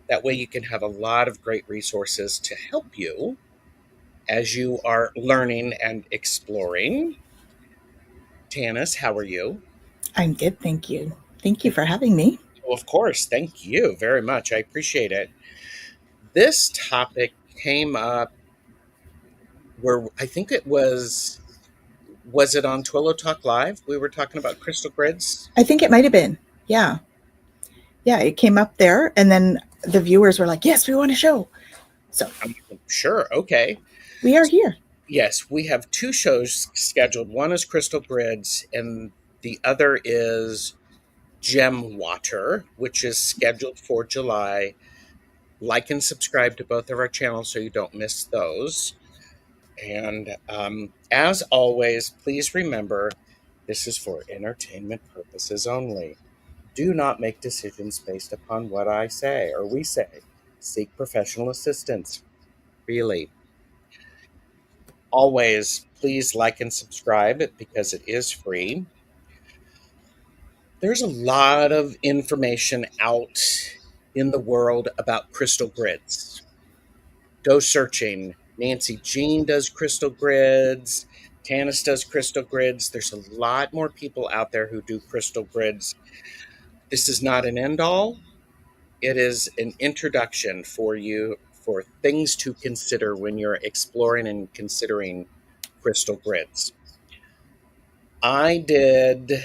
That way you can have a lot of great resources to help you as you are learning and exploring. Tanys, how are you? I'm good, thank you. Thank you for having me. Oh, of course. Thank you very much. I appreciate it. This topic came up where I think was it on Twillo Talk Live? We were talking about crystal grids. I think it might have been. Yeah. Yeah, it came up there and then the viewers were like, "Yes, we want a show." So, Sure. Okay. we are here. Yes, we have two shows scheduled. One is Crystal Grids, and the other is Gem Water, which is scheduled for July. Like and subscribe to both of our channels so you don't miss those. And as always, please remember this is for entertainment purposes only. Do not make decisions based upon what I say or we say. Seek professional assistance. Really. Always, please like and subscribe because it is free. There's a lot of information out in the world about crystal grids. Go searching. Nancy Jean does crystal grids. Tanys does crystal grids. There's a lot more people out there who do crystal grids. This is not an end all. It is an introduction for you for things to consider when you're exploring and considering crystal grids. I did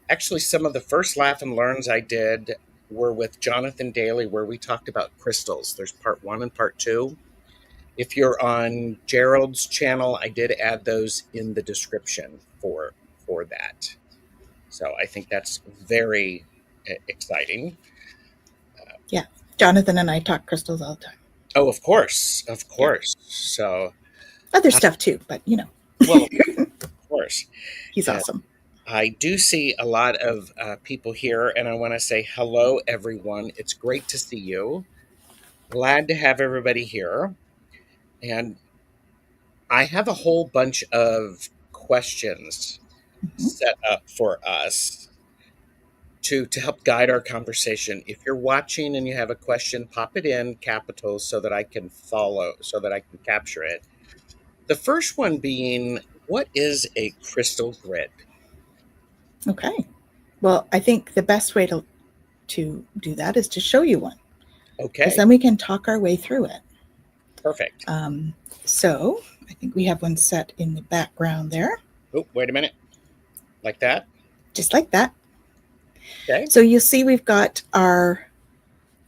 actually some of the first laugh and learns I did were with Jonathan Dailey, where we talked about crystals. There's part 1 and part 2. If you're on Gerald's channel, I did add those in the description for that. So I think that's very exciting. Yeah. Jonathan and I talk crystals all the time. Oh, of course, of Yeah. course. So, Other stuff too, but well, of course. he's Uh, awesome. I do see a lot of people here, and I want to say hello, everyone. It's great to see you. Glad to have everybody here. And I have a whole bunch of questions Mhm. set up for us to help guide our conversation. If you're watching and you have a question, pop it in capitals so that I can follow, so that I can capture it. The first one being, what is a crystal grid? Okay. Well, I think the best way to do that is to show you one because Okay, then we can talk our way through it. perfect. Um, so, I think we have one set in the background there, Oh, wait a minute. Like that? just like that. Okay. So, you see, we've got our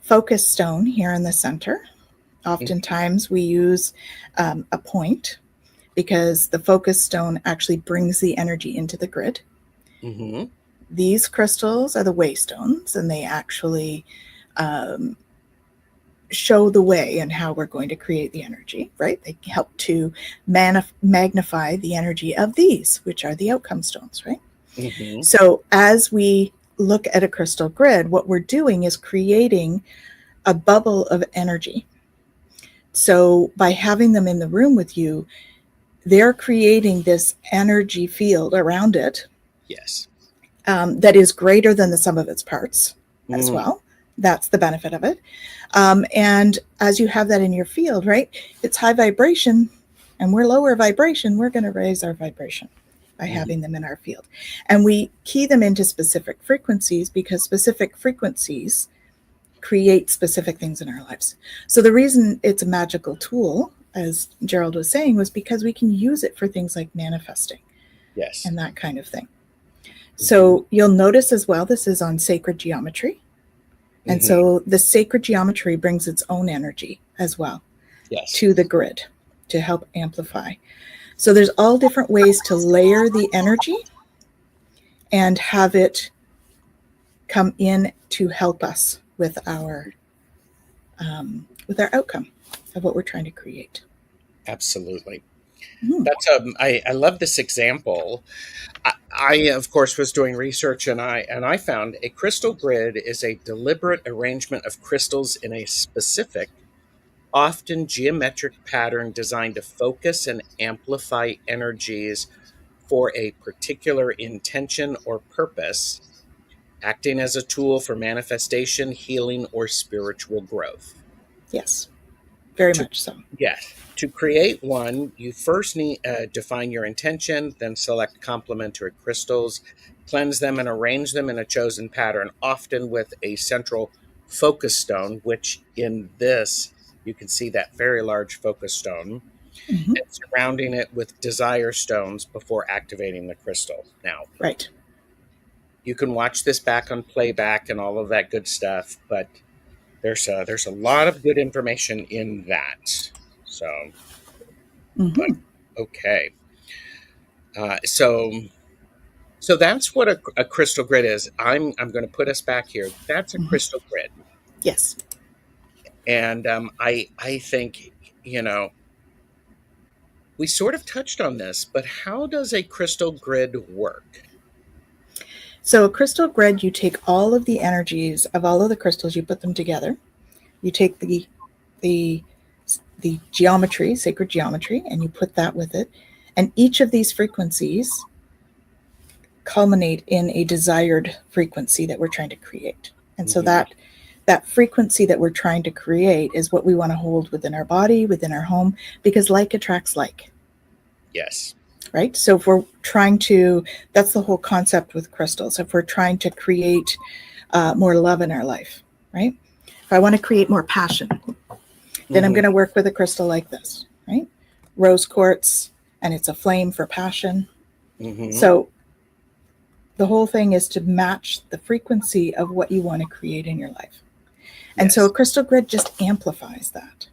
focus stone here in the center. Oftentimes, we use a point because the focus stone actually brings the energy into the grid. Mm-hmm. These crystals are the waystones, and they actually um, show the way and how we're going to create the energy, right? They help to magnify the energy of these, which are the outcome stones, right? Mm-hmm. So as we look at a crystal grid, what we're doing is creating a bubble of energy. So by having them in the room with you, they're creating this energy field around it Yes. that is greater than the sum of its parts as Mm, well. That's the benefit of it. And as you have that in your field, right, it's high vibration and we're lower vibration, we're going to raise our vibration by mm, having them in our field. And we key them into specific frequencies because specific frequencies create specific things in our lives. So the reason it's a magical tool, as Gerald was saying, was because we can use it for things like manifesting yes. and that kind of thing. Mm-hmm. So you'll notice as well, this is on sacred geometry. And Mm-hmm. so the sacred geometry brings its own energy as well Yes. to the grid to help amplify. So there's all different ways to layer the energy and have it come in to help us with our outcome of what we're trying to create. Absolutely. Mm. That's I love this example. I of course was doing research and I found a crystal grid is a deliberate arrangement of crystals in a specific, often geometric pattern designed to focus and amplify energies for a particular intention or purpose. acting as a tool for manifestation, healing, or spiritual growth. Yes, very To much so. Yes, to create one, you first need define your intention, then select complementary crystals, cleanse them, and arrange them in a chosen pattern, often with a central focus stone, which in this you can see that very large focus stone, Hmm. and surrounding it with desire stones before activating the crystal. Now, Right. you can watch this back on playback and all of that good stuff, but there's a lot of good information in that. So, but Hmm. okay, so that's what a crystal grid is. I'm going to put us back here. That's a Hmm. crystal grid, Yes. and I think you know we sort of touched on this, but how does a crystal grid work? So a crystal grid, you take all of the energies of all of the crystals, you put them together. You take the the geometry, sacred geometry, and you put that with it. And each of these frequencies culminate in a desired frequency that we're trying to create. And so Hmm. that frequency that we're trying to create is what we want to hold within our body, within our home, because like attracts like, Yes. right? So if we're trying to, that's the whole concept with crystals. If we're trying to create more love in our life, right? If I want to create more passion, then I'm Hmm. going to work with a crystal like this, right? Rose quartz, and it's a flame for passion. Hmm. So the whole thing is to match the frequency of what you want to create in your life. And so a Yes. crystal grid just amplifies that.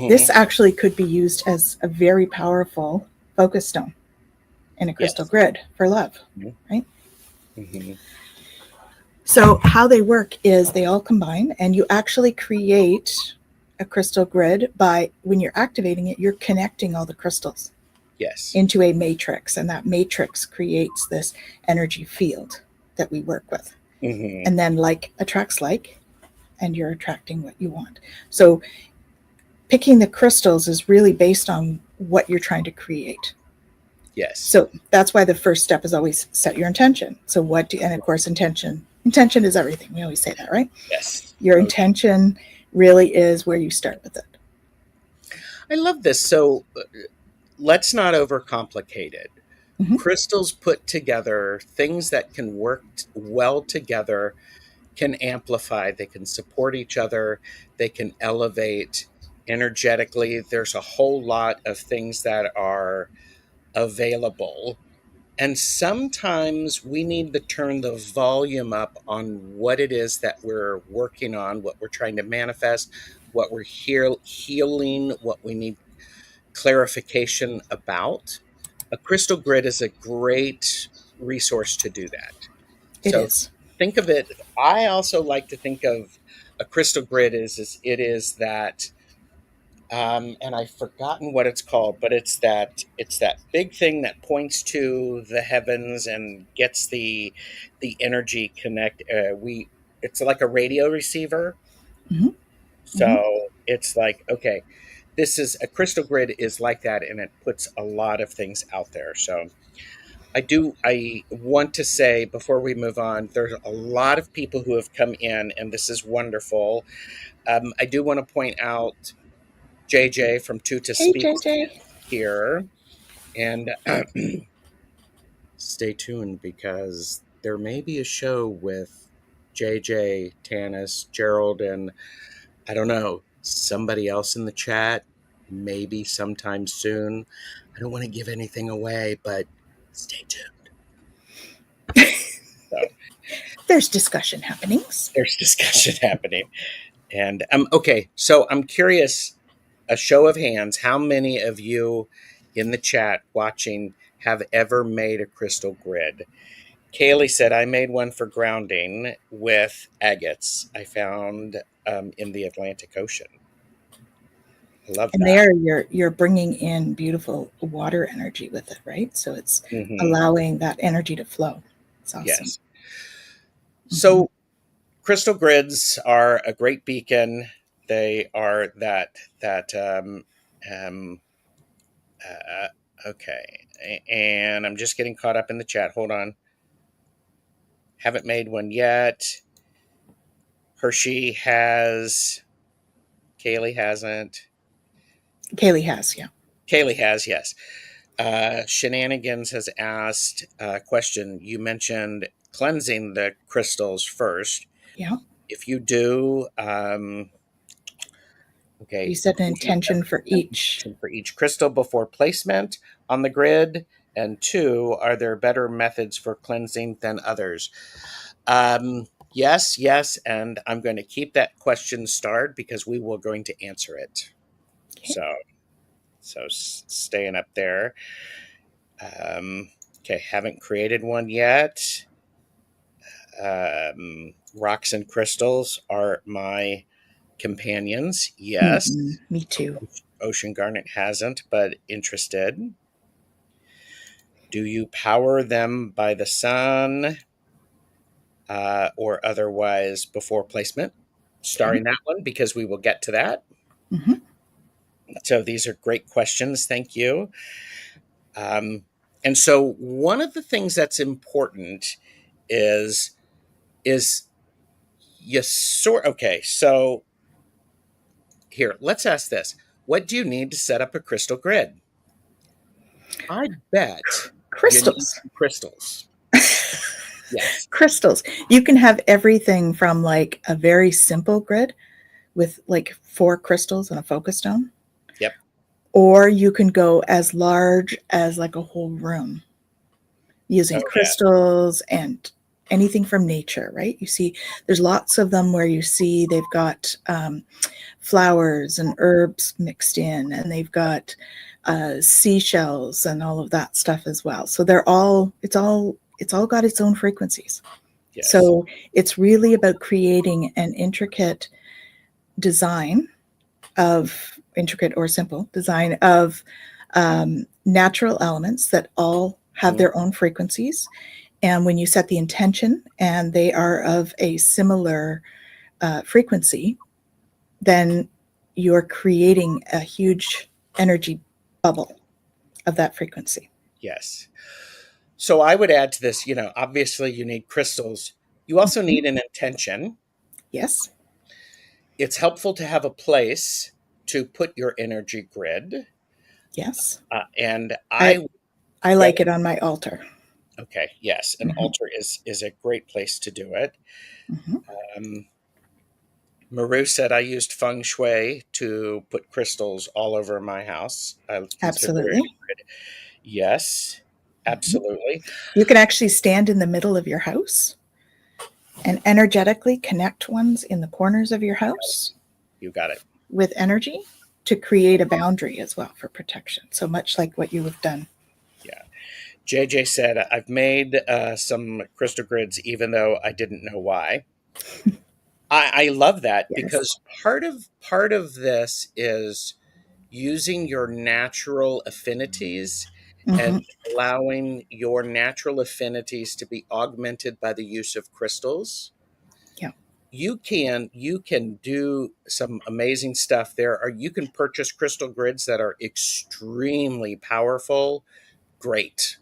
This Hmm. actually could be used as a very powerful focus stone in a crystal Yes. grid for love, right? Hmm. So, how they work is they all combine, and you actually create a crystal grid by when you're activating it, you're connecting all the crystals Yes. into a matrix, and that matrix creates this energy field that we work with. Hmm. And then, like attracts like, and you're attracting what you want. So, picking the crystals is really based on what you're trying to create. Yes. So that's why the first step is always set your intention. So what do, and of course intention is everything. We always say that, right? Yes. Your Oh, intention really is where you start with it. I love this. So let's not overcomplicate it. Hmm. Crystals put together, things that can work well together, can amplify, they can support each other, they can elevate energetically. There's a whole lot of things that are available. And sometimes we need to turn the volume up on what it is that we're working on, what we're trying to manifest, what we're healing, what we need clarification about. A crystal grid is a great resource to do that. It So is. think of it. I also like to think of a crystal grid is it is that, and I've forgotten what it's called, but it's that big thing that points to the heavens and gets the energy connect. We It's like a radio receiver. Hmm. Hmm. So it's like, okay, this is a crystal grid is like that, and it puts a lot of things out there. So I want to say before we move on, there's a lot of people who have come in, and this is wonderful. I do want to point out JJ from Tuta Hey, Speaks JJ. here, and stay tuned because there may be a show with JJ, Tanys, Gerald, and I don't know, somebody else in the chat, maybe sometime soon. I don't want to give anything away, but stay tuned. So There's discussion happenings. there's discussion happening. And okay, so I'm curious, a show of hands, how many of you in the chat watching have ever made a crystal grid? Kaylee said, I made one for grounding with agates I found in the Atlantic Ocean. I love And that. there you're bringing in beautiful water energy with it, right? So it's Hmm. allowing that energy to flow. It's awesome. Yes. Hmm. So crystal grids are a great beacon. They are that um, okay. And I'm just getting caught up in the chat. Hold on. Haven't made one yet. Hershey has. Kaylee hasn't. Kaylee has, yeah. Kaylee has, yes. Shenanigans has asked a question. You mentioned cleansing the crystals first. Yeah. If you do, You okay, set an please set intention for an each. intention for each crystal before placement on the grid. And two, are there better methods for cleansing than others? Yes, yes, and I'm going to keep that question starred because we will going to answer it. Okay. So staying up there. Okay, haven't created one yet. Rocks and crystals are my companions. Yes. Me too. Ocean Garnet hasn't, but interested. Do you power them by the sun or otherwise before placement? Okay. Starring that one because we will get to that. Hmm. So these are great questions. Thank you. Um, and so one of the things that's important is is yes, sort. Okay, so here, let's ask this: what do you need to set up a crystal grid? I bet you need Crystals. some crystals. Yes. Crystals. You can have everything from like a very simple grid with like 4 crystals and a focus stone, Yep. or you can go as large as like a whole room Oh using yeah. crystals and anything from nature, right? You see, there's lots of them where you see they've got flowers and herbs mixed in, and they've got seashells and all of that stuff as well. So it's all got its own frequencies. Yes. So it's really about creating an intricate design of intricate or simple design of natural elements that all have Mhm. their own frequencies. And when you set the intention and they are of a similar frequency, then you're creating a huge energy bubble of that frequency. Yes. So I would add to this, obviously you need crystals. You also Mhm. need an intention. Yes. It's helpful to have a place to put your energy grid. Yes. And I I I go like it on my altar. okay, yes, an Hmm. altar is a great place to do it. Hmm. Um, Maru said I used feng shui to put crystals all over my house. I consider it Absolutely. a grid. Yes, Mhm. absolutely. You can actually stand in the middle of your house and energetically connect ones in the corners of your house You got it. with energy to create a boundary as well for protection. So much like what you have done. Yeah. JJ said I've made some crystal grids even though I didn't know why. I love that Yes. because part of this is using your natural affinities and Hmm. allowing your natural affinities to be augmented by the use of crystals. Yeah. You can do some amazing stuff. You can purchase crystal grids that are extremely powerful. Great.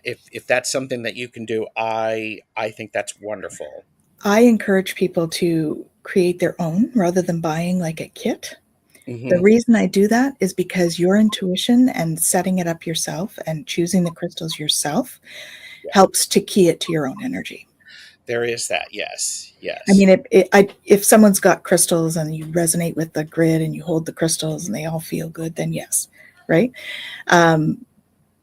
If that's something that you can do, I think that's wonderful. I encourage people to create their own rather than buying like a kit. The Hmm. reason I do that is because your intuition and setting it up yourself and choosing the crystals yourself Yeah, helps to key it to your own energy. there is that. Yes, I yes. mean, if someone's got crystals and you resonate with the grid and you hold the crystals and they all feel good, then yes, right? Um,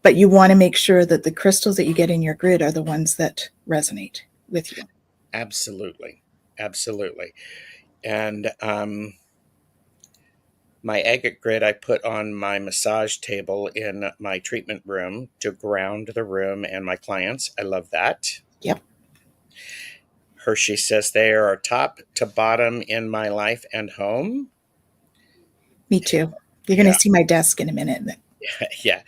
but you want to make sure that the crystals that you get in your grid are the ones that resonate with you. Absolutely, absolutely. And my agate grid I put on my massage table in my treatment room to ground the room and my clients. I love that. Yep, Hershey says they are top to bottom in my life and home. me too. You're going to Yeah, see my desk in a minute. yeah.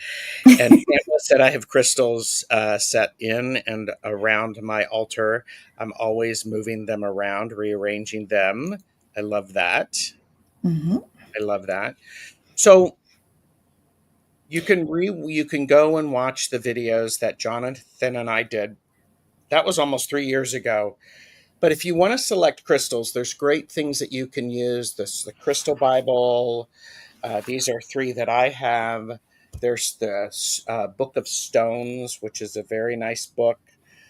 And Pamela said I have crystals set in and around my altar. I'm always moving them around, rearranging them. I love that. Hmm. I love that. So you can go and watch the videos that Jonathan and I did That was almost 3 years ago. But if you want to select crystals, there's great things that you can use. The Crystal Bible. These are three that I have. There's the Book of Stones, which is a very nice book.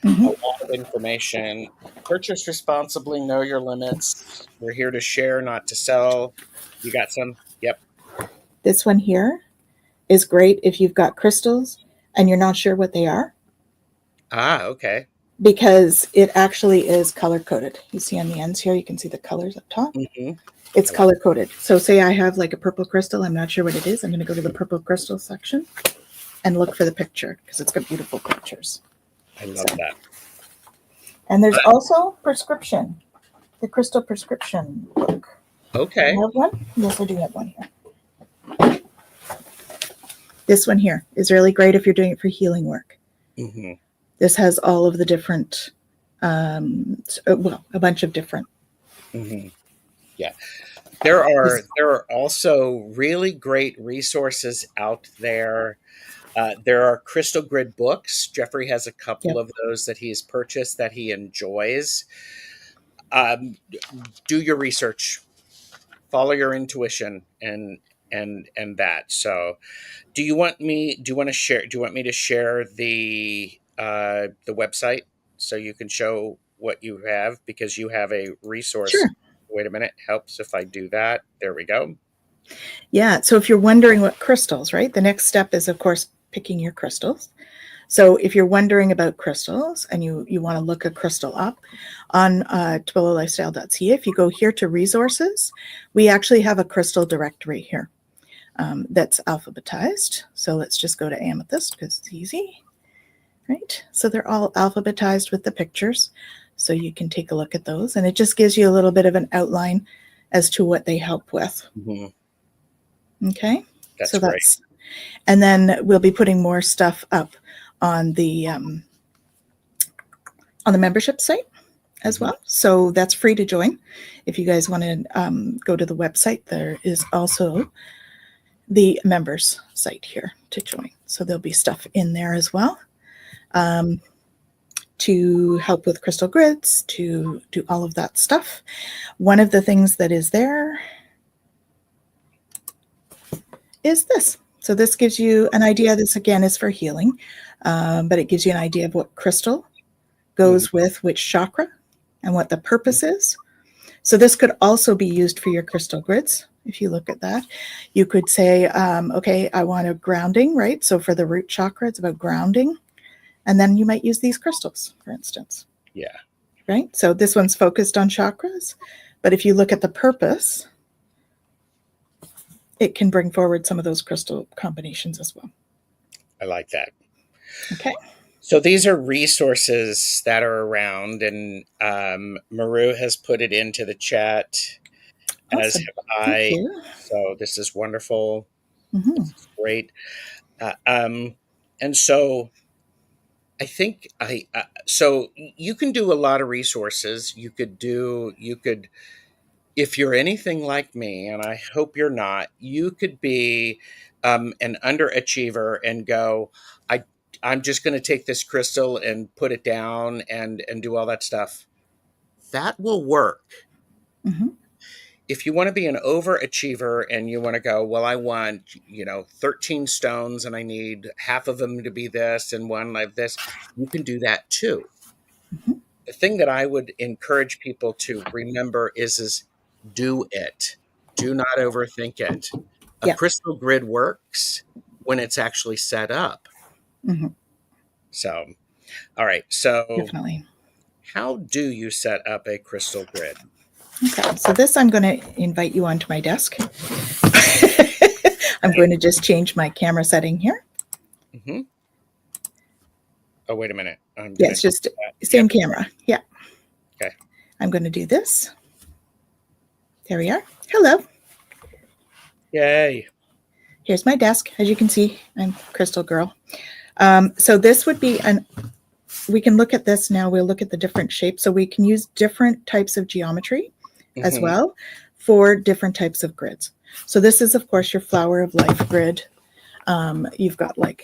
A Hmm. lot of information. Purchase responsibly, know your limits. We're here to share, not to sell. You got some? Yep. This one here is great if you've got crystals and you're not sure what they are, Ah, okay. because it actually is color coded. You see on the ends here, you can see the colors up top. Mm-hmm. It's color coded. So say I have like a purple crystal, I'm not sure what it is. I'm going to go to the purple crystal section and look for the picture because it's got beautiful pictures. I love that. And there's also prescription, the crystal prescription book. Okay. Do I have one? Yes, I do have one here. This one here is really great if you're doing it for healing work. Mm-hmm. This has all of the different, a bunch of different. Mm-hmm. Yeah. There are also really great resources out there. There are crystal grid books. Jeffrey has a couple of those that he's purchased that he enjoys. Do your research, follow your intuition, and that. So, do you want me? Do you want to share? Do you want me to share the website so you can show what you have, because you have a resource? Sure. Wait a minute. Helps if I do that. There we go. Yeah. So if you're wondering what crystals, right? The next step is, of course, picking your crystals. So if you're wondering about crystals and you want to look a crystal up on twillolifestyle.ca, if you go here to resources, we actually have a crystal directory here that's alphabetized. So let's just go to amethyst because it's easy, right? So they're all alphabetized with the pictures. So you can take a look at those, and it just gives you a little bit of an outline as to what they help with. Mm-hmm. Okay. That's great. And then we'll be putting more stuff up on the membership site as well. So that's free to join. If you guys want to go to the website, there is also the members site here to join. So there'll be stuff in there as well to help with crystal grids, to do all of that stuff. One of the things that is there is this. So this gives you an idea. This again is for healing, but it gives you an idea of what crystal goes with which chakra and what the purpose is. So this could also be used for your crystal grids. If you look at that, you could say, okay, I want a grounding, right? So for the root chakra, it's about grounding. And then you might use these crystals, for instance. Yeah. Right? So this one's focused on chakras. But if you look at the purpose, it can bring forward some of those crystal combinations as well. I like that. Okay. So these are resources that are around, and Maru has put it into the chat, Awesome. as have I. Thank you. So this is wonderful. Mm-hmm. This is great. And so I think so you can do a lot of resources. You could, if you're anything like me, and I hope you're not, you could be an underachiever and go, I'm just going to take this crystal and put it down and do all that stuff. That will work. Mm-hmm. If you want to be an overachiever and you want to go, well, I want, 13 stones and I need half of them to be this and one like this, you can do that too. Mm-hmm. The thing that I would encourage people to remember is do it. Do not overthink it. A crystal grid works when it's actually set up. Mm-hmm. So, all right. So definitely. How do you set up a crystal grid? Okay, so this I'm going to invite you onto my desk. I'm going to just change my camera setting here. Mm-hmm. Oh, wait a minute. Yeah, it's just same camera. Yeah. Okay. I'm going to do this. There we are. Hello. Yay. Here's my desk. As you can see, I'm Crystal Girl. So this would be we can look at this now. We'll look at the different shapes. So we can use different types of geometry as well for different types of grids. So this is, of course, your flower of life grid. You've got like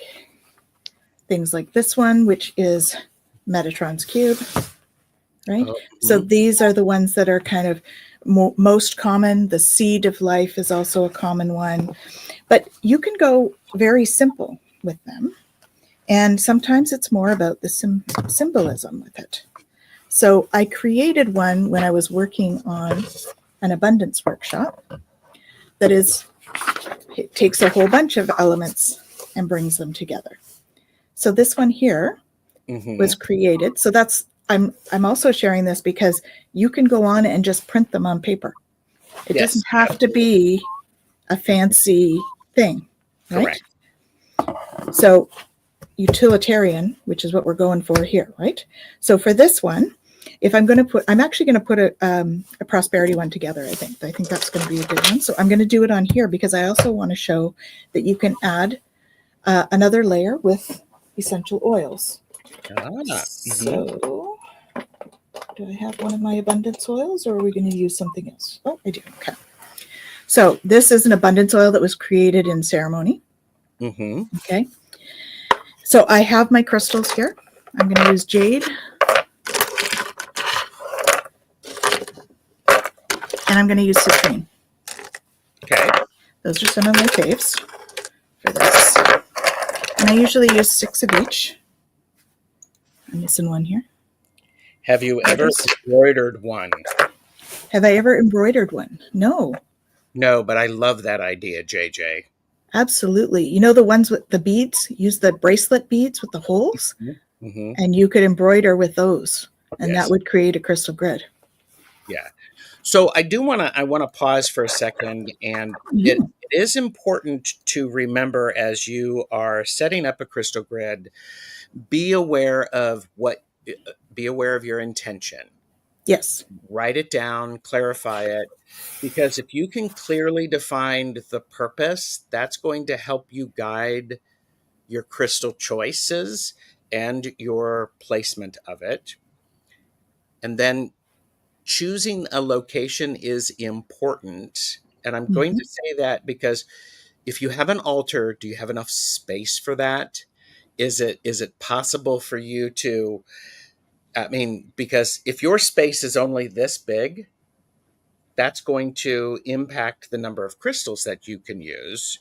things like this one, which is Metatron's cube, right? Oh, So mhm. these are the ones that are kind of most common. The seed of life is also a common one. But you can go very simple with them. And sometimes it's more about the symbolism with it. So I created one when I was working on an abundance workshop that is, it takes a whole bunch of elements and brings them together. So this one here was created. So that's, I'm also sharing this because you can go on and just print them on paper. It Yes, doesn't have to be a fancy thing, right? correct. So utilitarian, which is what we're going for here, right? So for this one, if I'm going to put, I'm actually going to put a prosperity one together. I think that's going to be a good one. So I'm going to do it on here because I also want to show that you can add another layer with essential oils. So do I have one of my abundance oils, or are we going to use something else? Oh, I do. Okay. So this is an abundance oil that was created in ceremony. Okay. So I have my crystals here. I'm going to use jade. And I'm going to use citrine. Okay. Those are some of my faves for this. And I usually use 6 of each. I'm missing one here. Have you ever embroidered one? Have I ever embroidered one? No. No, but I love that idea, JJ. Absolutely. You know the ones with the beads? Use the bracelet beads with the holes, and you could embroider with those, and that would create a crystal grid. Yeah. So I want to pause for a second, and it is important to remember as you are setting up a crystal grid, be aware of your intention. Yes. Write it down, clarify it, because if you can clearly define the purpose, that's going to help you guide your crystal choices and your placement of it. And then choosing a location is important. And I'm going to say that because if you have an altar, do you have enough space for that? Is it possible for you to, I mean, because if your space is only this big, that's going to impact the number of crystals that you can use.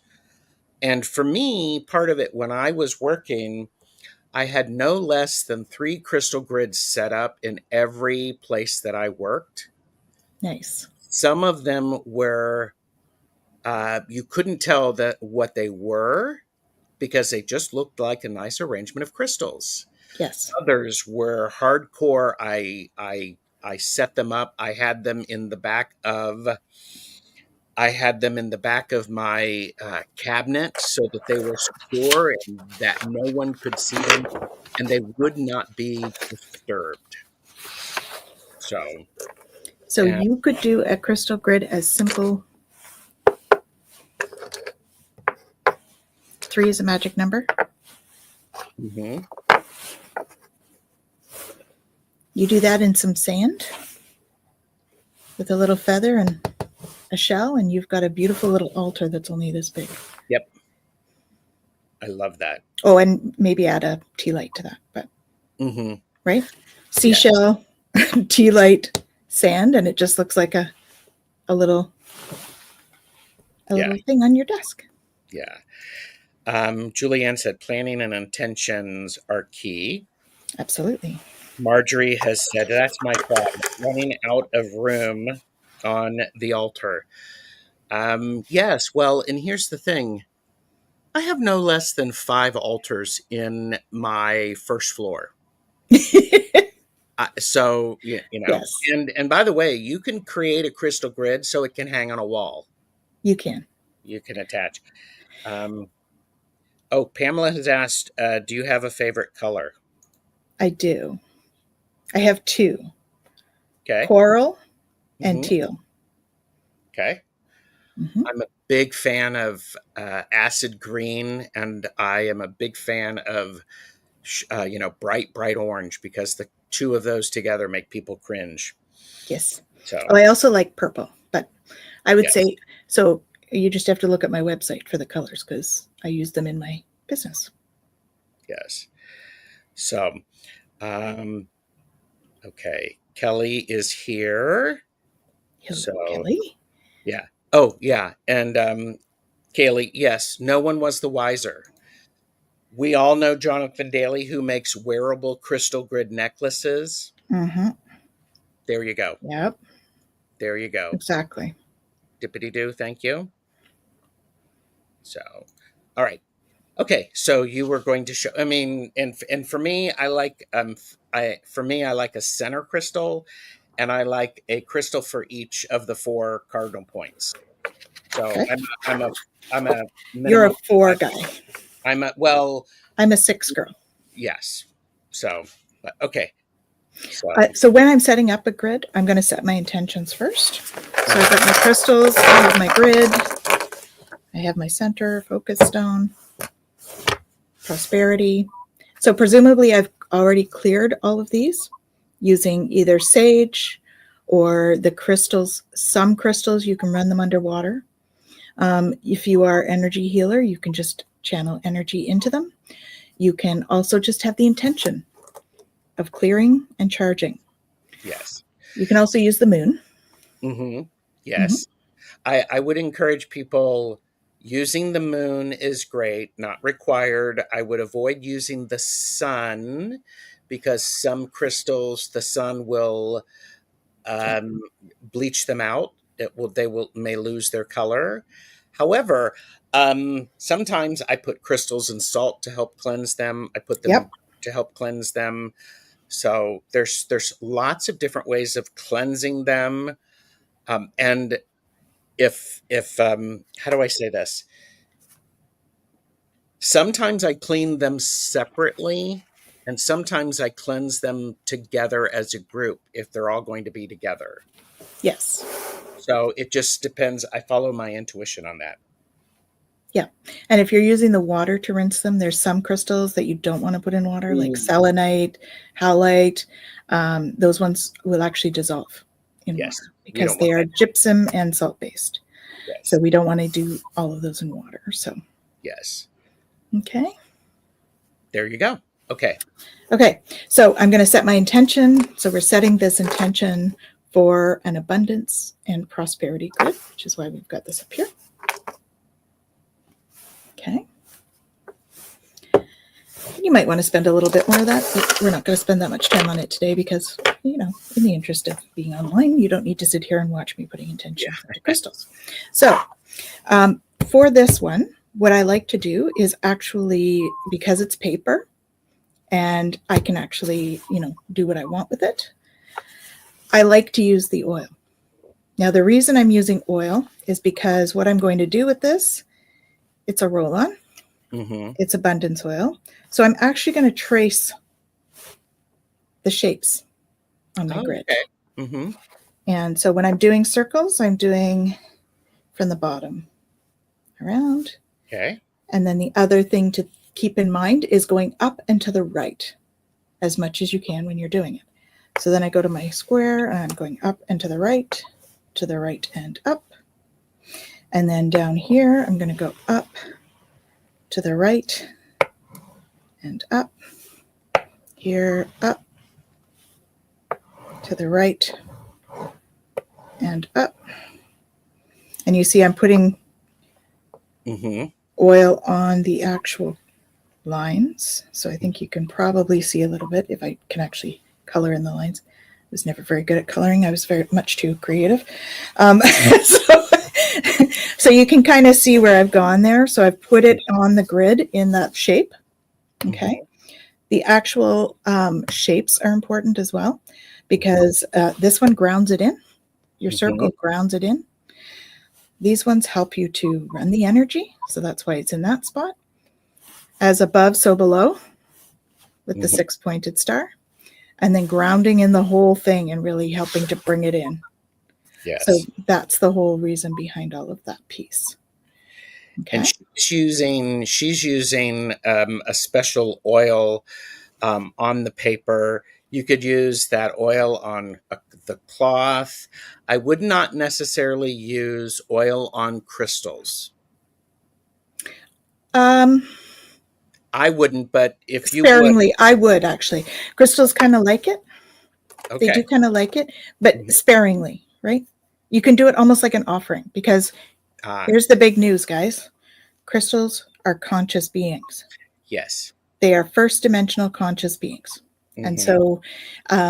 And for me, part of it, when I was working, I had no less than 3 crystal grids set up in every place that I worked. Nice. Some of them were, you couldn't tell that what they were because they just looked like a nice arrangement of crystals. Yes. Others were hardcore. I set them up. I had them in the back of my cabinet so that they were secure and that no one could see them and they would not be disturbed. So You could do a crystal grid as simple. 3 is a magic number. You do that in some sand with a little feather and a shell, and you've got a beautiful little altar that's only this big. Yep. I love that. Oh, and maybe add a tea light to that, but right? Seashell, tea light, sand, and it just looks like a little thing on your desk. Yeah. Julianne said planning and intentions are key. Absolutely. Marjorie has said, that's my problem, running out of room on the altar. Yes, well, and here's the thing. I have no less than 5 altars in my first floor. So, you know, yes. And by the way, you can create a crystal grid so it can hang on a wall. You can. You can attach. Pamela has asked, do you have a favorite color? I do. I have 2. Okay. Coral and teal. Okay. I'm a big fan of acid green, and I am a big fan of, bright orange, because the 2 of those together make people cringe. Yes. So I also like purple, but I would say, so you just have to look at my website for the colors because I use them in my business. Yes. So, Okay, Kelly is here. Hello, So, Kelly. yeah. Oh, yeah. And Kaylee, yes, no one was the wiser. We all know Jonathan Dailey, who makes wearable crystal grid necklaces. Mm-hmm. There you go. Yep, There you go. exactly. Dippity doo. Thank you. So, all right. Okay. So you were going to show. I mean, and for me, I like I like a center crystal, and I like a crystal for each of the four cardinal points. So Okay. I'm a You're a minimum. 4 I, guy. I'm a well, I'm a 6 girl. yes. So, but okay. So, So when I'm setting up a grid, I'm going to set my intentions first. So I've got my crystals, I have my grid, I have my center, focus stone, prosperity. So presumably I've already cleared all of these using either sage or the crystals. Some crystals, you can run them underwater. If you are energy healer, you can just channel energy into them. You can also just have the intention of clearing and charging. yes. You can also use the moon. Mm-hmm. Mhm. Yes. I would encourage people using the moon is great, not required. I would avoid using the sun because some crystals, the sun will Okay. bleach them out. They will may lose their color. However, sometimes I put crystals in salt to help cleanse them. I put them in Yep. to help cleanse them. So there's lots of different ways of cleansing them. And if how do I say this? Sometimes I clean them separately, and sometimes I cleanse them together as a group if they're all going to be together. Yes. So it just depends. I follow my intuition on that. Yeah. And if you're using the water to rinse them, there's some crystals that you don't want to put in water, like Ooh, selenite, halite. Those ones will actually dissolve in yes, water we because don't want they are that. gypsum and salt based. So Yes, we don't want to do all of those in water. So, yes. okay. There you go. Okay. Okay. So I'm going to set my intention. So we're setting this intention for an abundance and prosperity grid, which is why we've got this up here. Okay. You might want to spend a little bit more of that, but we're not going to spend that much time on it today because, in the interest of being online, you don't need to sit here and watch me putting Yeah. intentions into crystals. So, for this one, what I like to do is actually, because it's paper and I can actually, do what I want with it, I like to use the oil. Now, the reason I'm using oil is because what I'm going to do with this, it's a roll on, Mm-hmm. it's abundance oil. So I'm actually going to trace the shapes on my Oh, grid. okay. Mm-hmm. And so when I'm doing circles, I'm doing from the bottom around. Okay. And then the other thing to keep in mind is going up and to the right as much as you can when you're doing it. So then I go to my square and I'm going up and to the right and up. And then down here, I'm going to go up to the right and up. Here, up to the right and up. And you see I'm putting Mm-hmm. oil on the actual lines. So I think you can probably see a little bit if I can actually color in the lines. I was never very good at coloring. I was very much too creative. So, so you can kind of see where I've gone there. So I've put it on the grid in that shape. Okay. Mm-hmm. The actual shapes are important as well because this one grounds it in. Your Mm-hmm. circle grounds it in. These ones help you to run the energy. So that's why it's in that spot. As above, so below with the Mm-hmm. 6-pointed star. And then grounding in the whole thing and really helping to bring it in. So Yes. that's the whole reason behind all of that piece. And Okay. she's using a special oil on the paper. You could use that oil on the cloth. I would not necessarily use oil on crystals. Um, I wouldn't, but if you would. Sparingly, I would actually. Crystals kind of like it. They do Okay. kind of like it, but sparingly, right? You can do it almost like an offering, because Ah, here's the big news, guys. Crystals are conscious beings. yes. They are first dimensional conscious beings. And Mm-hmm.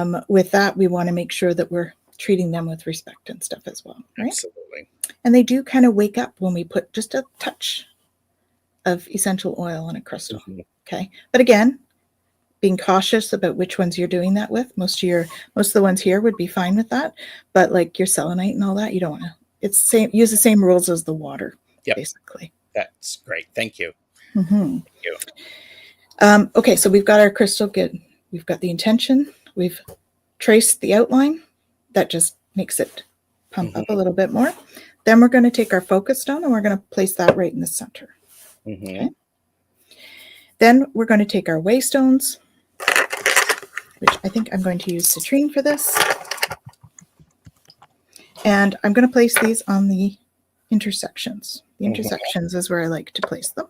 so with that, we want to make sure that we're treating them with respect and stuff as well, right? Absolutely. And they do kind of wake up when we put just a touch of essential oil on a crystal. Mm-hmm. Okay. But again, being cautious about which ones you're doing that with. Most of the ones here would be fine with that. But like your selenite and all that, you don't want to. It's same, use the same rules as the water, Yep. basically. That's great. Thank you. Mm-hmm. Thank you. Okay, so we've got our crystal good. We've got the intention. We've traced the outline. That just makes it pump up a little bit more. Then we're going to take our focus stone and we're going to place that right in the center. Mm-hmm. Okay. Then we're going to take our waystones, which I think I'm going to use citrine for this. And I'm going to place these on the intersections. The intersections is where I like to place them.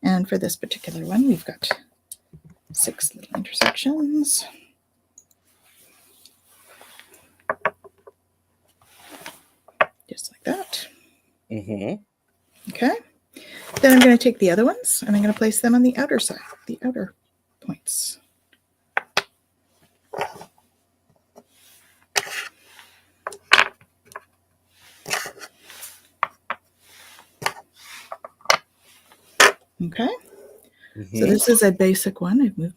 And for this particular one, we've got 6 little intersections. Just like that. Mm-hmm. Okay. Then I'm going to take the other ones and I'm going to place them on the outer side, the outer points. Okay. So this is a basic one. I've moved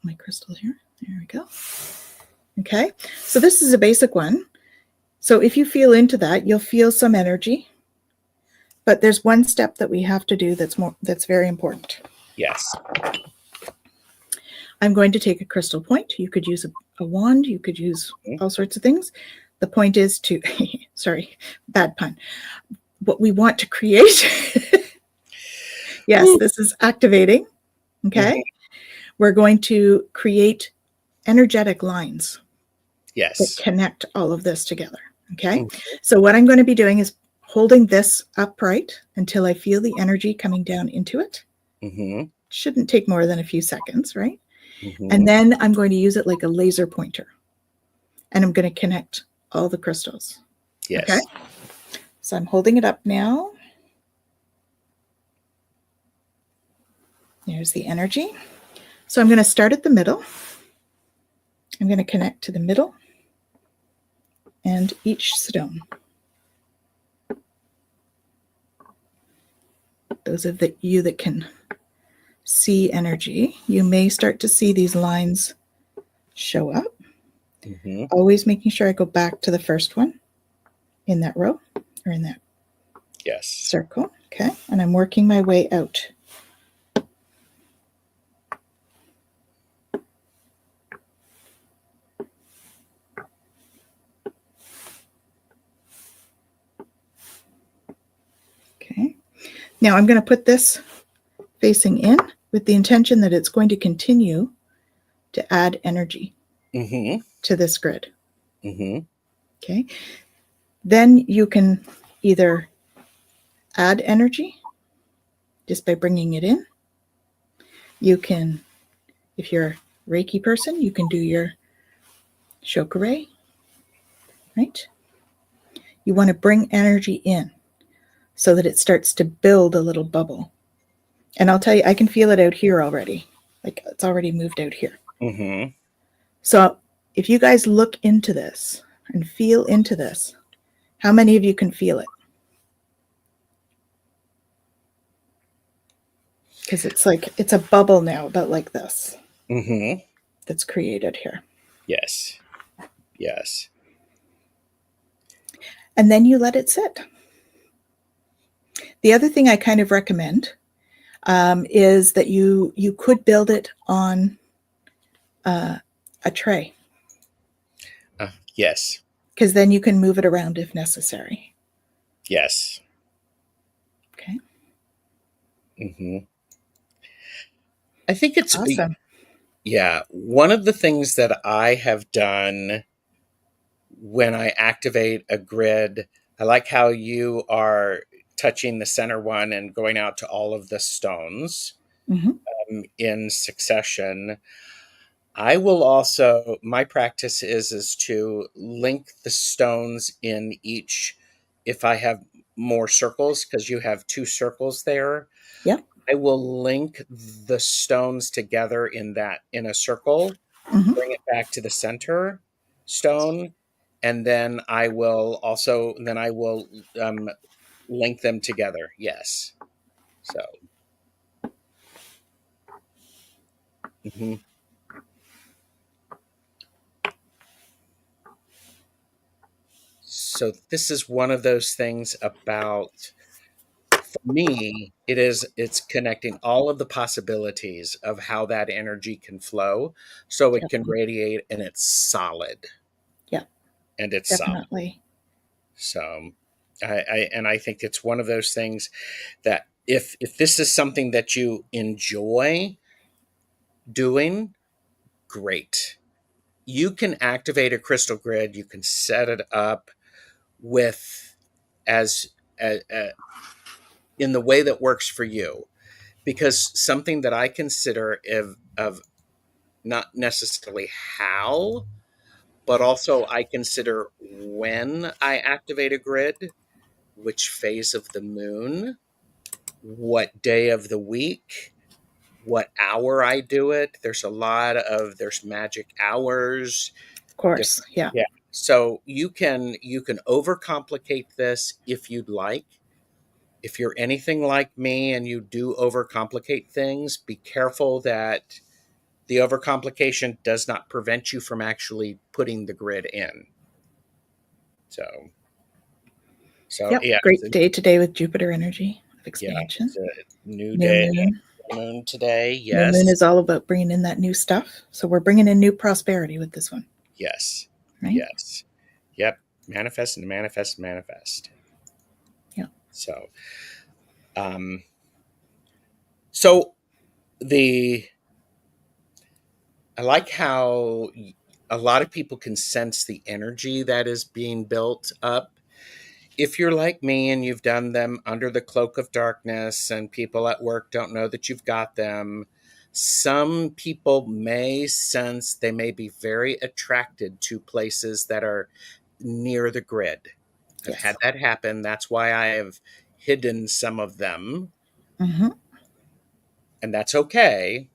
my crystal here. There we go. Okay. So this is a basic one. So if you feel into that, you'll feel some energy. But there's one step that we have to do that's very important. Yes. I'm going to take a crystal point. You could use a wand. You could use all sorts of things. The point is to, sorry, bad pun. What we want to create. Yes, this is activating. Okay. We're going to create energetic lines. Yes. That connect all of this together. Okay. So what I'm going to be doing is holding this upright until I feel the energy coming down into it. Shouldn't take more than a few seconds, right? And then I'm going to use it like a laser pointer. And I'm going to connect all the crystals. Yes. Okay. So I'm holding it up now. There's the energy. So I'm going to start at the middle. I'm going to connect to the middle and each stone. Those of you that can see energy, you may start to see these lines show up. Always making sure I go back to the first one in that row or in that circle. Okay. And I'm working my way out. Okay. Now I'm going to put this facing in with the intention that it's going to continue to add energy to this grid. Okay. Then you can either add energy just by bringing it in. You can, if you're a Reiki person, you can do your shokare, right? You want to bring energy in so that it starts to build a little bubble. And I'll tell you, I can feel it out here already. Like it's already moved out here. So if you guys look into this and feel into this, how many of you can feel it? Because it's a bubble now, about like this. That's created here. Yes. Yes. And then you let it sit. The other thing I kind of recommend is that you could build it on a tray. Yes. Because then you can move it around if necessary. Yes. Okay. I think it's awesome. Yeah. One of the things that I have done when I activate a grid, I like how you are touching the center one and going out to all of the stones. in succession. I will also, my practice is to link the stones in each, if I have more circles, because you have two circles there, Yep. I will link the stones together in a circle, Hmm. bring it back to the center stone, and then I will link them together. Yes. So, mhm. So this is one of those things about, for me, it's connecting all of the possibilities of how that energy can flow so it Yep. can radiate, and it's solid. Yep. And it's solid. Definitely. So I think it's one of those things that if this is something that you enjoy doing, great. You can activate a crystal grid, you can set it up with as in the way that works for you, because something that I consider of not necessarily how, but also I consider when I activate a grid, which phase of the moon, what day of the week, what hour I do it. There's magic hours. Of course. Yeah. Yeah. So you can overcomplicate this if you'd like. If you're anything like me and you do overcomplicate things, be careful that the overcomplication does not prevent you from actually putting the grid in. So, so Yep. yeah, Great day today with Jupiter energy of yeah, expansion. it's a new New day, moon. moon today. New moon Yes, is all about bringing in that new stuff. So we're bringing in new prosperity with this one, yes, right? yes, yep. Manifest and manifest, manifest. Yeah. So, um, so the I like how a lot of people can sense the energy that is being built up. If you're like me and you've done them under the cloak of darkness and people at work don't know that you've got them, some people may sense they may be very attracted to places that are near the grid. I've had Yes. that happen. That's why I have hidden some of them, Hmm. and that's okay.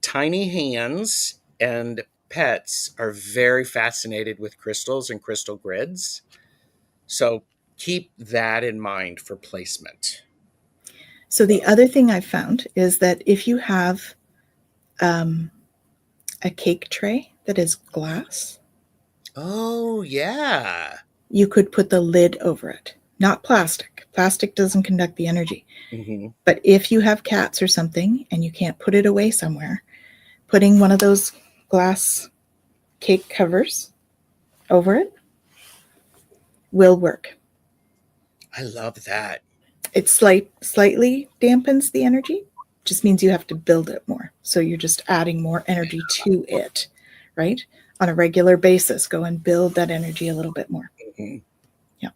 Tiny hands and pets are very fascinated with crystals and crystal grids. So keep that in mind for placement. So So, the other thing I found is that if you have um, a cake tray that is glass, oh, yeah. you could put the lid over it. Not plastic. Plastic doesn't conduct the energy. Hmm. But if you have cats or something and you can't put it away somewhere, putting one of those glass cake covers over it will work. I love that. It slightly dampens the energy, just means you have to build it more. So you're just adding more energy to it, right? On a regular basis, go and build that energy a little bit more. Mhm. Yeah.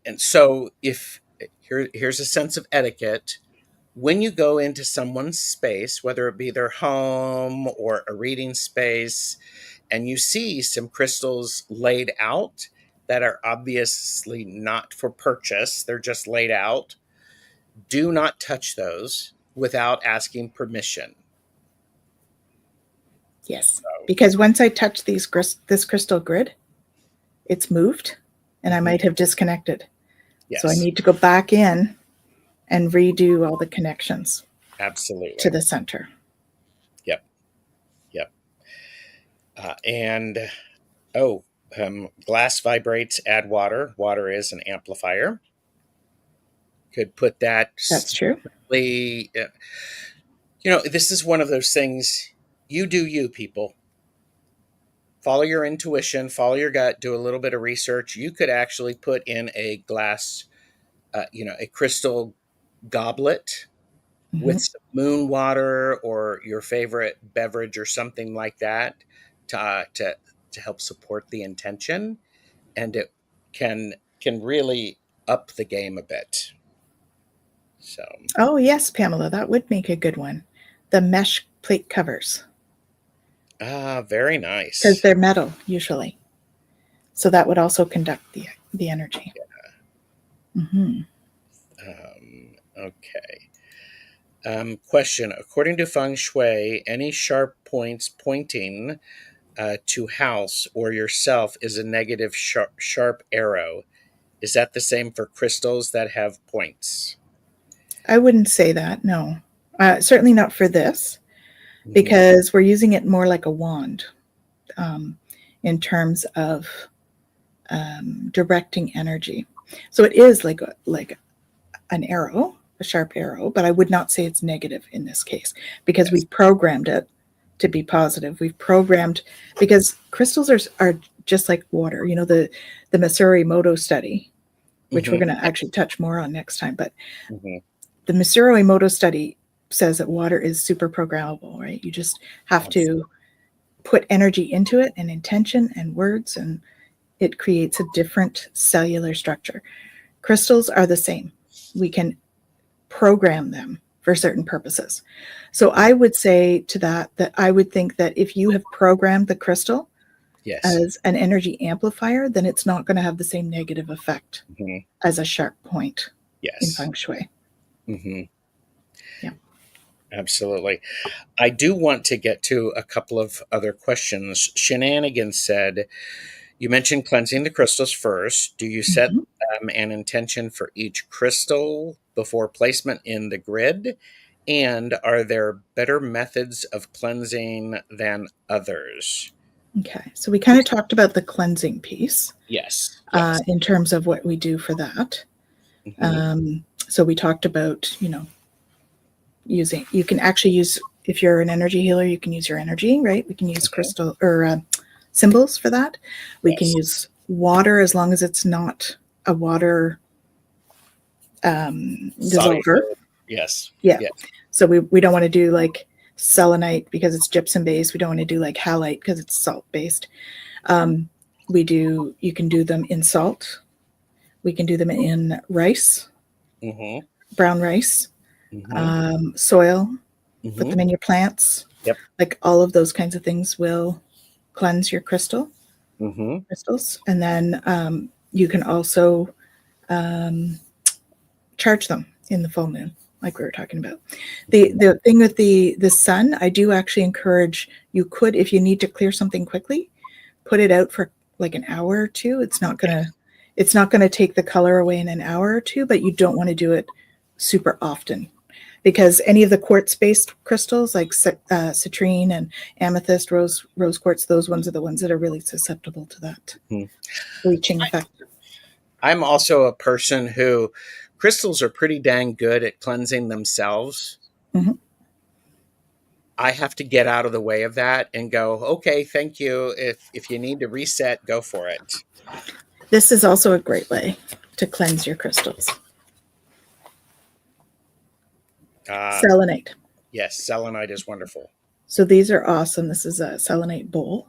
And so, if here's a sense of etiquette. When you go into someone's space, whether it be their home or a reading space, and you see some crystals laid out that are obviously not for purchase, they're just laid out, do not touch those without asking permission. Yes. So, Because once I touch this crystal grid, it's moved and I mhm, might have disconnected. So I yes, need to go back in and redo all the connections to absolutely. the center. Yep, yep. And oh, glass vibrates, add water. Water is an amplifier. Could put that That's true. slightly, this is one of those things. You do you, people. Follow your intuition, follow your gut, do a little bit of research. You could actually put in a glass, a crystal goblet Hmm. with some moon water or your favorite beverage or something like that to help support the intention, and it can really up the game a bit. So, Oh, yes, Pamela, that would make a good one. The mesh plate covers, very because nice. they're metal usually. So that would also conduct the energy. Mm-hmm. Okay. Question. According to Feng Shui, any sharp points pointing to house or yourself is a negative sharp arrow. Is that the same for crystals that have points? I wouldn't say that, no. Certainly not for this, Hmm. because we're using it more like a wand, um, in terms of directing energy. So it is like an arrow, a sharp arrow, but I would not say it's negative in this case, because Yes. we've programmed it to be positive. We've programmed, because crystals are just like water. You know, the Masuri study, which we're Hmm. going to actually touch more on next time, but Hmm. the Masuri study says that water is super programmable, right? You just have to Absolutely. put energy into it and intention and words, and it creates a different cellular structure. Crystals are the same. We can program them for certain purposes. So I would say to that I would think that if you have programmed the crystal Yes. as an energy amplifier, then it's not going to have the same negative effect Hmm. as a sharp point in Yes. feng shui. Hmm. Yeah. Absolutely. I do want to get to a couple of other questions. Shenanigans said, you mentioned cleansing the crystals first. Do you set Mhm. an intention for each crystal before placement in the grid? And are there better methods of cleansing than others? Okay. So we kind of talked about the cleansing piece, Yes. Yes. in terms of what we do for that. Hmm. So we talked about, using, you can actually use, if you're an energy healer, you can use your energy, right? We can use Hmm. crystal or symbols for that. We can Yes. use water, as long as it's not a water dissolver. Soluble. Yes. Yeah. Yes. So we don't want to do like selenite because it's gypsum based. We don't want to do like halite because it's salt based. Um, you can do them in salt. We can do them in rice, Hmm. brown rice, Hmm. soil, put Hmm. them in your plants. Yep. Like all of those kinds of things will cleanse your Hmm. crystals. And then you can also charge them in the full moon, like we were talking about. The thing with the sun, I do actually encourage, you could, if you need to clear something quickly, put it out for like an hour or two. It's not gonna take the color away in an hour or two, but you don't want to do it super often, because any of the quartz-based crystals like citrine and amethyst, rose quartz, those ones are the ones that are really susceptible to that Hmm. bleaching effect. I'm also a person who crystals are pretty dang good at cleansing themselves. Mhm. I have to get out of the way of that and go, okay, thank you. If you need to reset, go for it. This is also a great way to cleanse your crystals. Uh, Selenite. yes, selenite is wonderful. So these are awesome. This is a selenite bowl.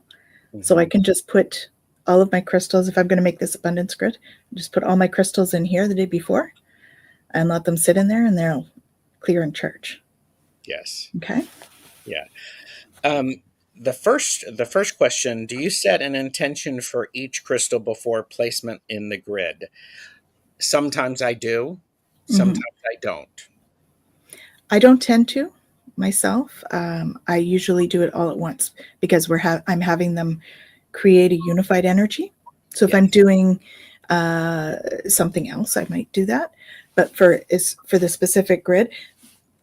So I Hmm. can just put all of my crystals, if I'm going to make this abundance grid, just put all my crystals in here the day before and let them sit in there, and they'll clear and charge. Yes. Okay. Yeah. Um, the first question: do you set an intention for each crystal before placement in the grid? Sometimes I do. Hmm. Sometimes I don't. I don't tend to myself. I usually do it all at once because I'm having them create a unified energy. So if I'm Yes. doing something else, I might do that. But for the specific grid,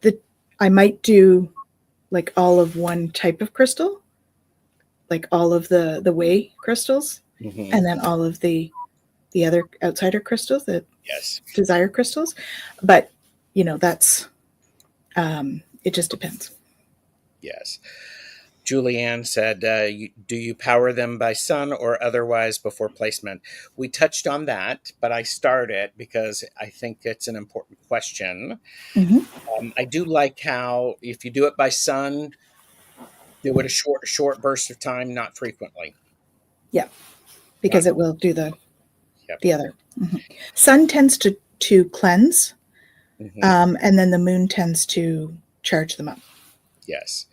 the I might do like all of one type of crystal, like all of the way crystals, Hmm. and then all of the other outsider crystals, the Yes. desire crystals. But that's it just depends. Yes. Julianne said, do you power them by sun or otherwise before placement? We touched on that, but I start it because I think it's an important question. Hmm. I do like how if you do it by sun, do it a short burst of time, not frequently. Yeah, Not because it will do yep. the other. Mhm. Sun tends to cleanse, And then the moon tends to charge them up. Yes.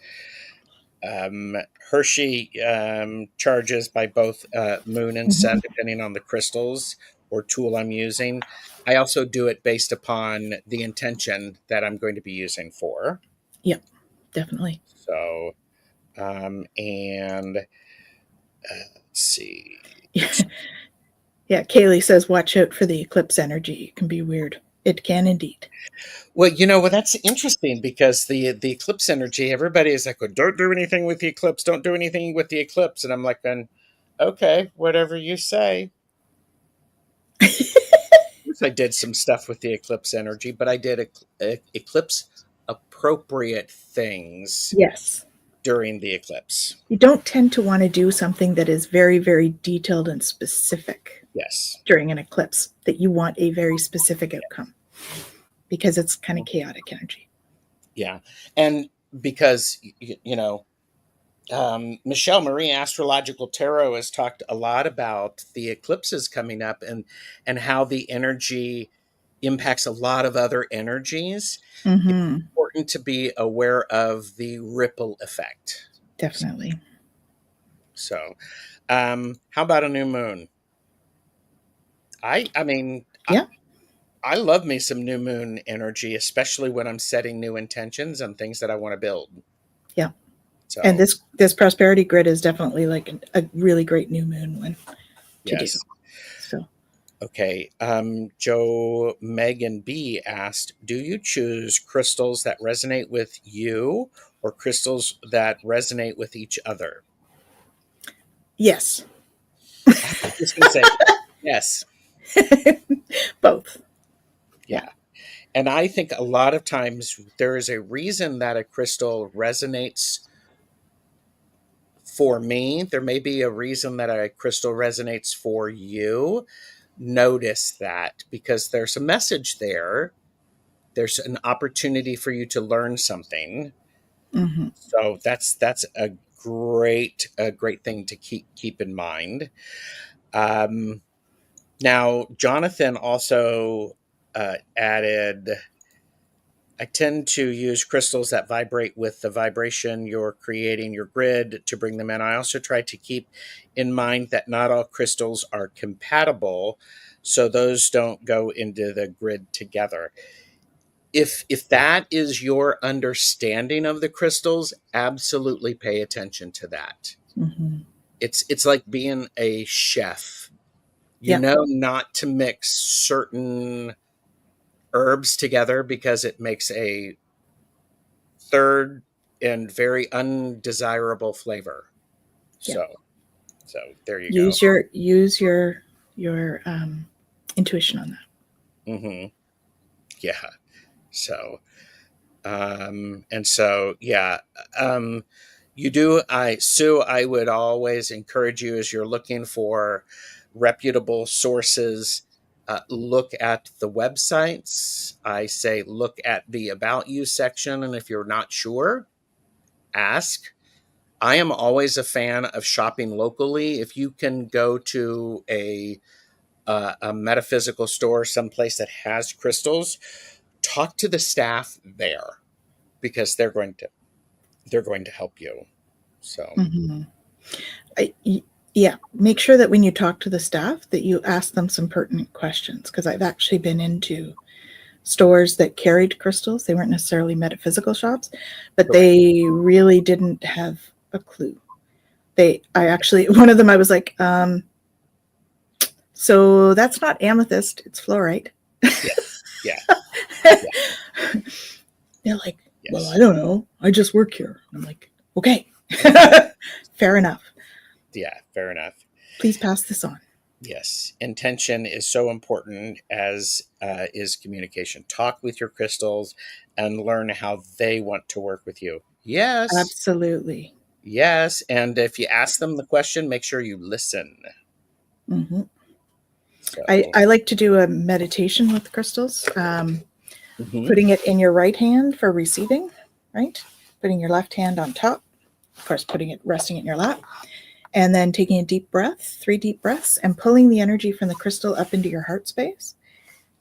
Hershey charges by both moon and sun, depending on the crystals or tool I'm using. I also do it based upon the intention that I'm going to be using for. Yep, definitely. So, and let's see. Yeah, Kaylee says, watch out for the eclipse energy. It can be weird. It can indeed. Well, that's interesting because the eclipse energy, everybody is like, well, don't do anything with the eclipse. Don't do anything with the eclipse. And I'm like, then, okay, whatever you say. I did some stuff with the eclipse energy, but I did eclipse appropriate things Yes. during the eclipse. You don't tend to want to do something that is very, very detailed and specific. Yes. During an eclipse, that you want a very specific outcome because it's kind of chaotic energy. Yeah. And because, Michelle Marie Astrological Tarot has talked a lot about the eclipses coming up and how the energy impacts a lot of other energies. It's important to be aware of the ripple effect. Definitely. So, how about a new moon? I mean, yeah. I love me some new moon energy, especially when I'm setting new intentions and things that I want to build. Yeah. So, and this prosperity grid is definitely like a really great new moon one to do. So, okay. Joe Megan B asked, do you choose crystals that resonate with you or crystals that resonate with each other? Yes. I was just going to say yes. Both. Yeah. And I think a lot of times there is a reason that a crystal resonates for me. There may be a reason that a crystal resonates for you. Notice that because there's a message there. There's an opportunity for you to learn something. So that's a great thing to keep in mind. Now, Jonathan also added, I tend to use crystals that vibrate with the vibration you're creating your grid to bring them in. I also try to keep in mind that not all crystals are compatible, so those don't go into the grid together. If that is your understanding of the crystals, absolutely pay attention to that. It's like being a chef. You know not to mix certain herbs together because it makes a third and very undesirable flavor. So there you go. Use your intuition on that. Yeah. So and so yeah. Sue, I would always encourage you as you're looking for reputable sources, look at the websites. I say look at the About You section, and if you're not sure, ask. I am always a fan of shopping locally. If you can go to a metaphysical store, someplace that has crystals, talk to the staff there because they're going to help you. So, make sure that when you talk to the staff that you ask them some pertinent questions, because I've actually been into stores that carried crystals. They weren't necessarily metaphysical shops, but they really didn't have a clue. One of them, I was like, so that's not amethyst, it's fluorite. Yeah. They're like, well, I don't know. I just work here. I'm like, okay, fair enough. Yeah, fair enough. Please pass this on. Yes. Intention is so important, as is communication. Talk with your crystals and learn how they want to work with you. Yes. Absolutely. Yes. And if you ask them the question, make sure you listen. So. I like to do a meditation with crystals. Putting it in your right hand for receiving, right? Putting your left hand on top. Of course, resting it in your lap. And then taking a deep breath, 3 deep breaths, and pulling the energy from the crystal up into your heart space.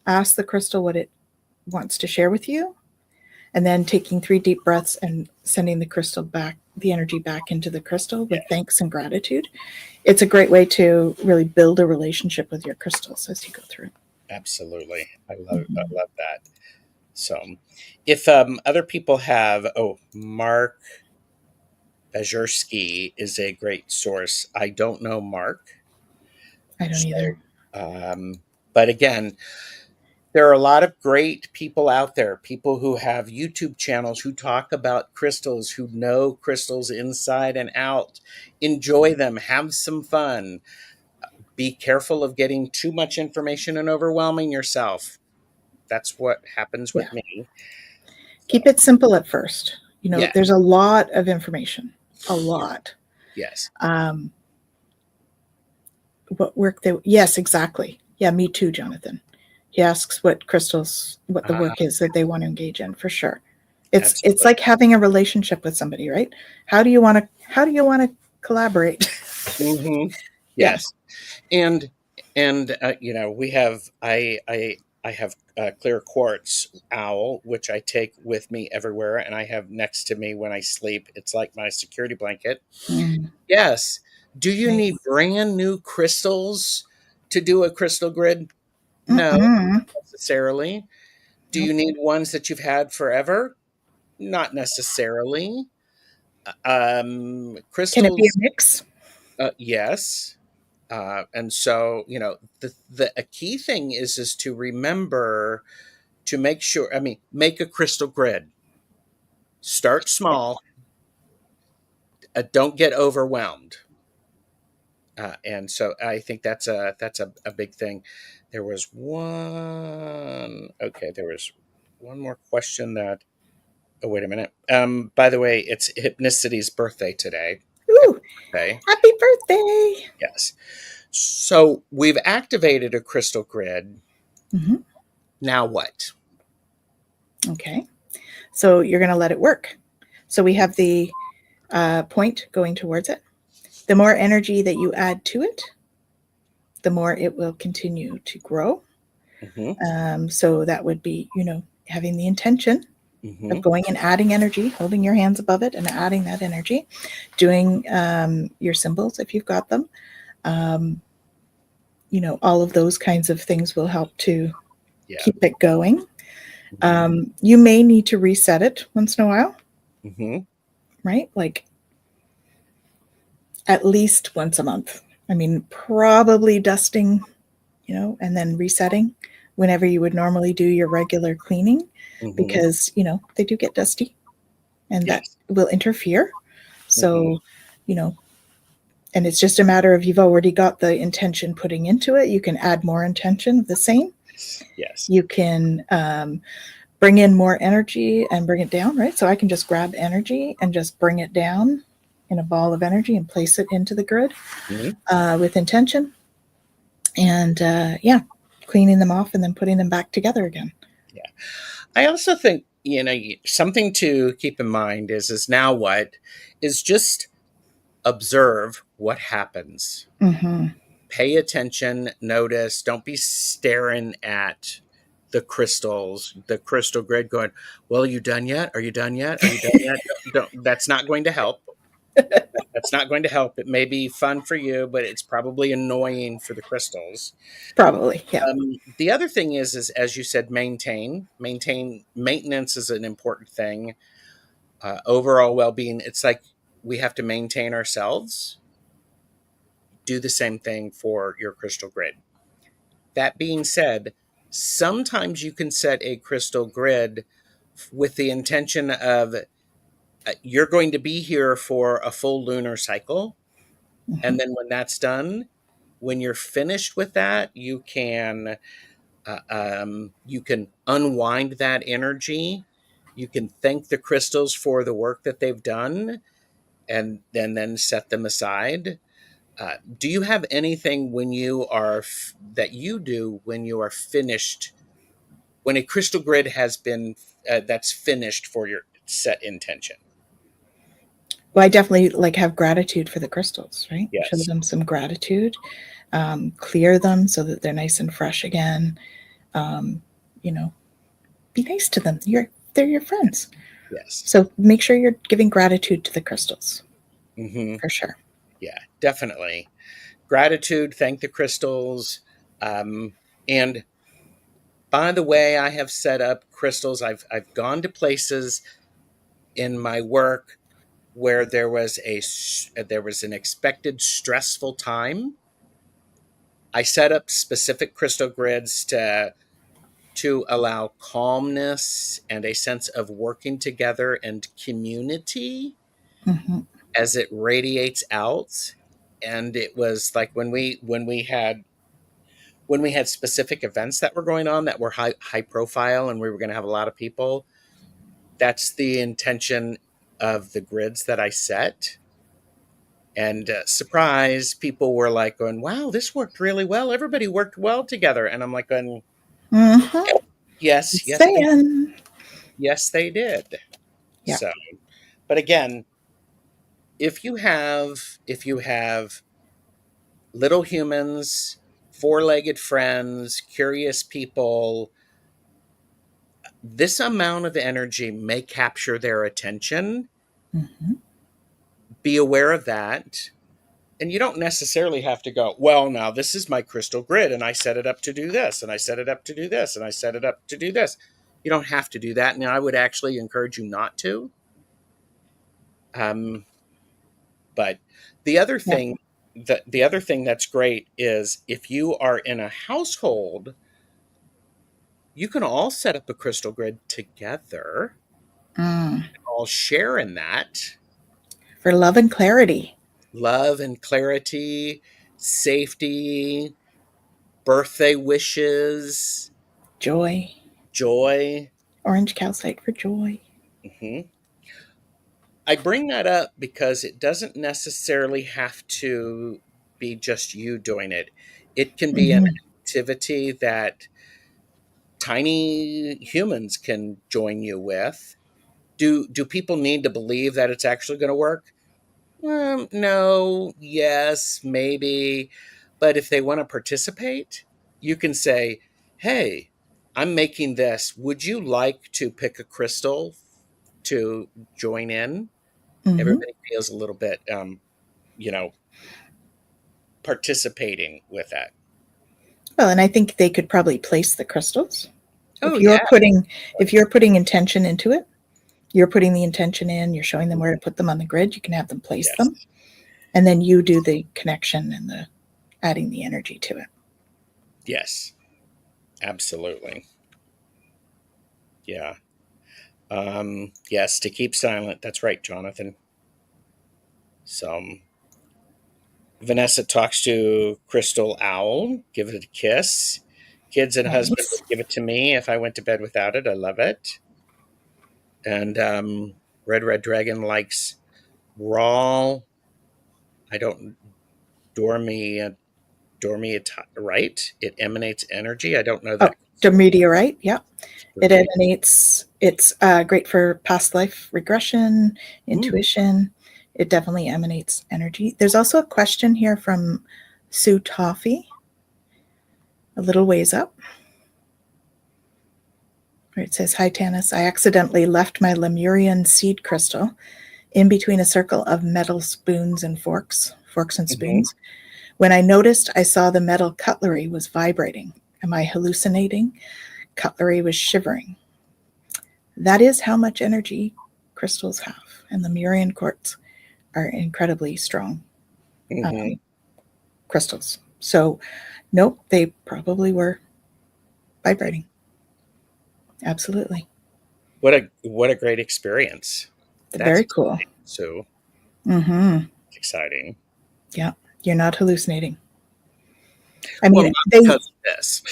Ask the crystal what it wants to share with you, and then taking 3 deep breaths and sending the crystal back, the energy back into the crystal with thanks and gratitude. It's a great way to really build a relationship with your crystals as you go through. Absolutely. I love that. So if other people have, Mark Bajurski is a great source. I don't know Mark. I don't So, either. but again, there are a lot of great people out there, people who have YouTube channels who talk about crystals, who know crystals inside and out. Enjoy them, have some fun. Be careful of getting too much information and overwhelming yourself. That's what happens Yeah. with me. Keep it simple at first. You know, Yeah. there's a lot of information, a lot. Yes. What work they, yes, exactly. Yeah, me too, Jonathan. He asks what crystals, what the Uh, work is that they want to engage in, for sure. It's absolutely. like having a relationship with somebody, right? How do you want to collaborate? Hmm. Yeah. Yes. And we have I have clear quartz owl, which I take with me everywhere, and I have next to me when I sleep. It's like my security blanket. Mm, Yes. Do you need nice. brand new crystals to do a crystal grid? No, Mm-mm. necessarily. Do you Nope. need ones that you've had forever? Not necessarily. Can it be a Crystals, mix? yes. And so, the a key thing is to remember to make sure. I mean, make a crystal grid. Start small. Don't get overwhelmed. And so, I think that's a big thing. There was one. Okay, there was one more question that. Oh, wait a minute. By the way, it's Hypnicity's birthday today. Happy Ooh, birthday! happy birthday. Yes. So we've activated a crystal grid. Hmm. Now what? Okay. So you're going to let it work. So we have the point going towards it. The more energy that you add to it, the more it will continue to grow. Mm-hmm. So that would be, having the intention of Mm-hmm. going and adding energy, holding your hands above it and adding that energy, doing your symbols if you've got them. Um, all of those kinds of things will help to Yeah. keep it going. Mm-hmm. You may need to reset it once in a while, Mm-hmm. right? Like at least once a month. I mean, probably dusting, and then resetting whenever you would normally do your regular cleaning, Mm-hmm. because, they do get dusty and that Yes. will interfere. Mm-hmm. So, you know, and it's just a matter of, you've already got the intention putting into it. You can add more intention of the same. Yes. You can bring in more energy and bring it down, right? So I can just grab energy and just bring it down in a ball of energy and place it into the grid Mm-hmm. with intention. And cleaning them off and then putting them back together again. Yeah. I also think something to keep in mind is now what is just observe what happens. Mm-hmm. Pay attention. Notice. Don't be staring at the crystals, the crystal grid, going, "Well, are you done yet? Are you done yet? Are you done yet?" Don't. That's not going to help. That's not going to help. It may be fun for you, but it's probably annoying for the crystals. Probably, yeah. The other thing is as you said, maintenance is an important thing. Overall well-being. It's like we have to maintain ourselves. Do the same thing for your crystal grid. That being said, sometimes you can set a crystal grid with the intention of you're going to be here for a full lunar cycle. Mm-hmm. And then when that's done, when you're finished with that, you can unwind that energy. You can thank the crystals for the work that they've done, and then set them aside. Do you have anything when you are that you do when you are finished, when a crystal grid has been that's finished for your set intention? Well, I definitely have gratitude for the crystals, right? Show Yes. them some gratitude, clear them so that they're nice and fresh again. Um, you know, be nice to them. They're your friends. Yes. So make sure you're giving gratitude to the crystals, Mm-hmm. for sure. Yeah, definitely. Gratitude, thank the crystals. And by the way, I have set up crystals. I've gone to places in my work where there was an expected stressful time. I set up specific crystal grids to allow calmness and a sense of working together and community Mm-hmm. as it radiates out. And it was like when we had specific events that were going on that were high profile and we were going to have a lot of people, that's the intention of the grids that I set. And surprise, people were like going, wow, this worked really well, everybody worked well together. And I'm like going, Mm-hmm. yes, Just saying. yes they did. Yeah. So, but again, if you have little humans, four-legged friends, curious people, this amount of energy may capture their attention. Mm-hmm. Be aware of that. And you don't necessarily have to go, well, now this is my crystal grid and I set it up to do this and I set it up to do this and I set it up to do this. You don't have to do that. And I would actually encourage you not to. But the other Yeah. thing the other thing that's great is if you are in a household, you can all set up a crystal grid together, Mm. all share in that. For love and clarity. Love and clarity, safety, birthday wishes, Joy. joy. Orange calcite for joy. Mhm. I bring that up because it doesn't necessarily have to be just you doing it. It can be an Mm-hmm. activity that tiny humans can join you with. Do people need to believe that it's actually going to work? No, yes, maybe. But if they want to participate, you can say, hey, I'm making this. Would you like to pick a crystal to join in? Mm-hmm. Everybody feels a little bit, you know, participating with that. Well, and I think they could probably place the crystals. Oh, If you're yeah. putting if you're putting intention into it, you're putting the intention in, you're showing them where to put them on the grid, you can have them place Yes. them. And then you do the connection and the adding the energy to it. Yes. Absolutely. Yeah. Yes, to keep silent. That's right, Jonathan. So Vanessa talks to Crystal Owl, give it a kiss. Kids and husband Nice. would give it to me if I went to bed without it. I love it. And Red Dragon likes raw. I don't dormy right. It emanates energy. I don't know Oh, that. the meteorite, yeah. It Dormita. emanates, it's great for past life regression, Mm, intuition. It definitely emanates energy. There's also a question here from Sue Toffee, a little ways up, where it says, hi, Tanys. I accidentally left my Lemurian seed crystal in between a circle of metal spoons and forks and mhm. spoons. When I noticed, I saw the metal cutlery was vibrating. Am I hallucinating? Cutlery was shivering. That is how much energy crystals have. And the Lemurian quartz are incredibly strong Mhm. crystals. So, nope, they probably were vibrating. Absolutely. What a great experience. That's Very cool. exciting. So Mm-hmm. exciting. Yeah, you're not hallucinating. I Well, mean, not they, because of this.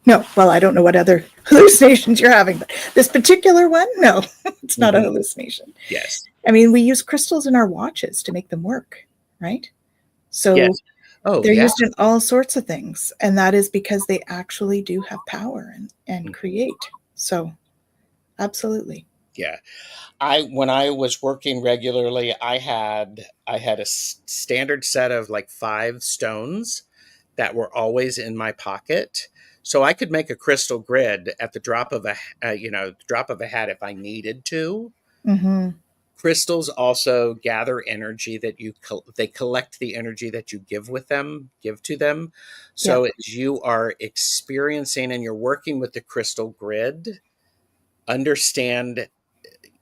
no, well, I don't know what other hallucinations you're having, but this particular one, no, it's not a Mhm. hallucination. Yes. I mean, we use crystals in our watches to make them work, right? So Yes. Oh, they're yeah. used in all sorts of things. And that is because they actually do have power and create. So, absolutely. Yeah. I when I was working regularly, I had a standard set of like 5 stones that were always in my pocket. So I could make a crystal grid at the drop of a hat if I needed to. Mm-hmm. Crystals also gather energy that they collect the energy that you give to them. Yep. So as you are experiencing and you're working with the crystal grid, understand,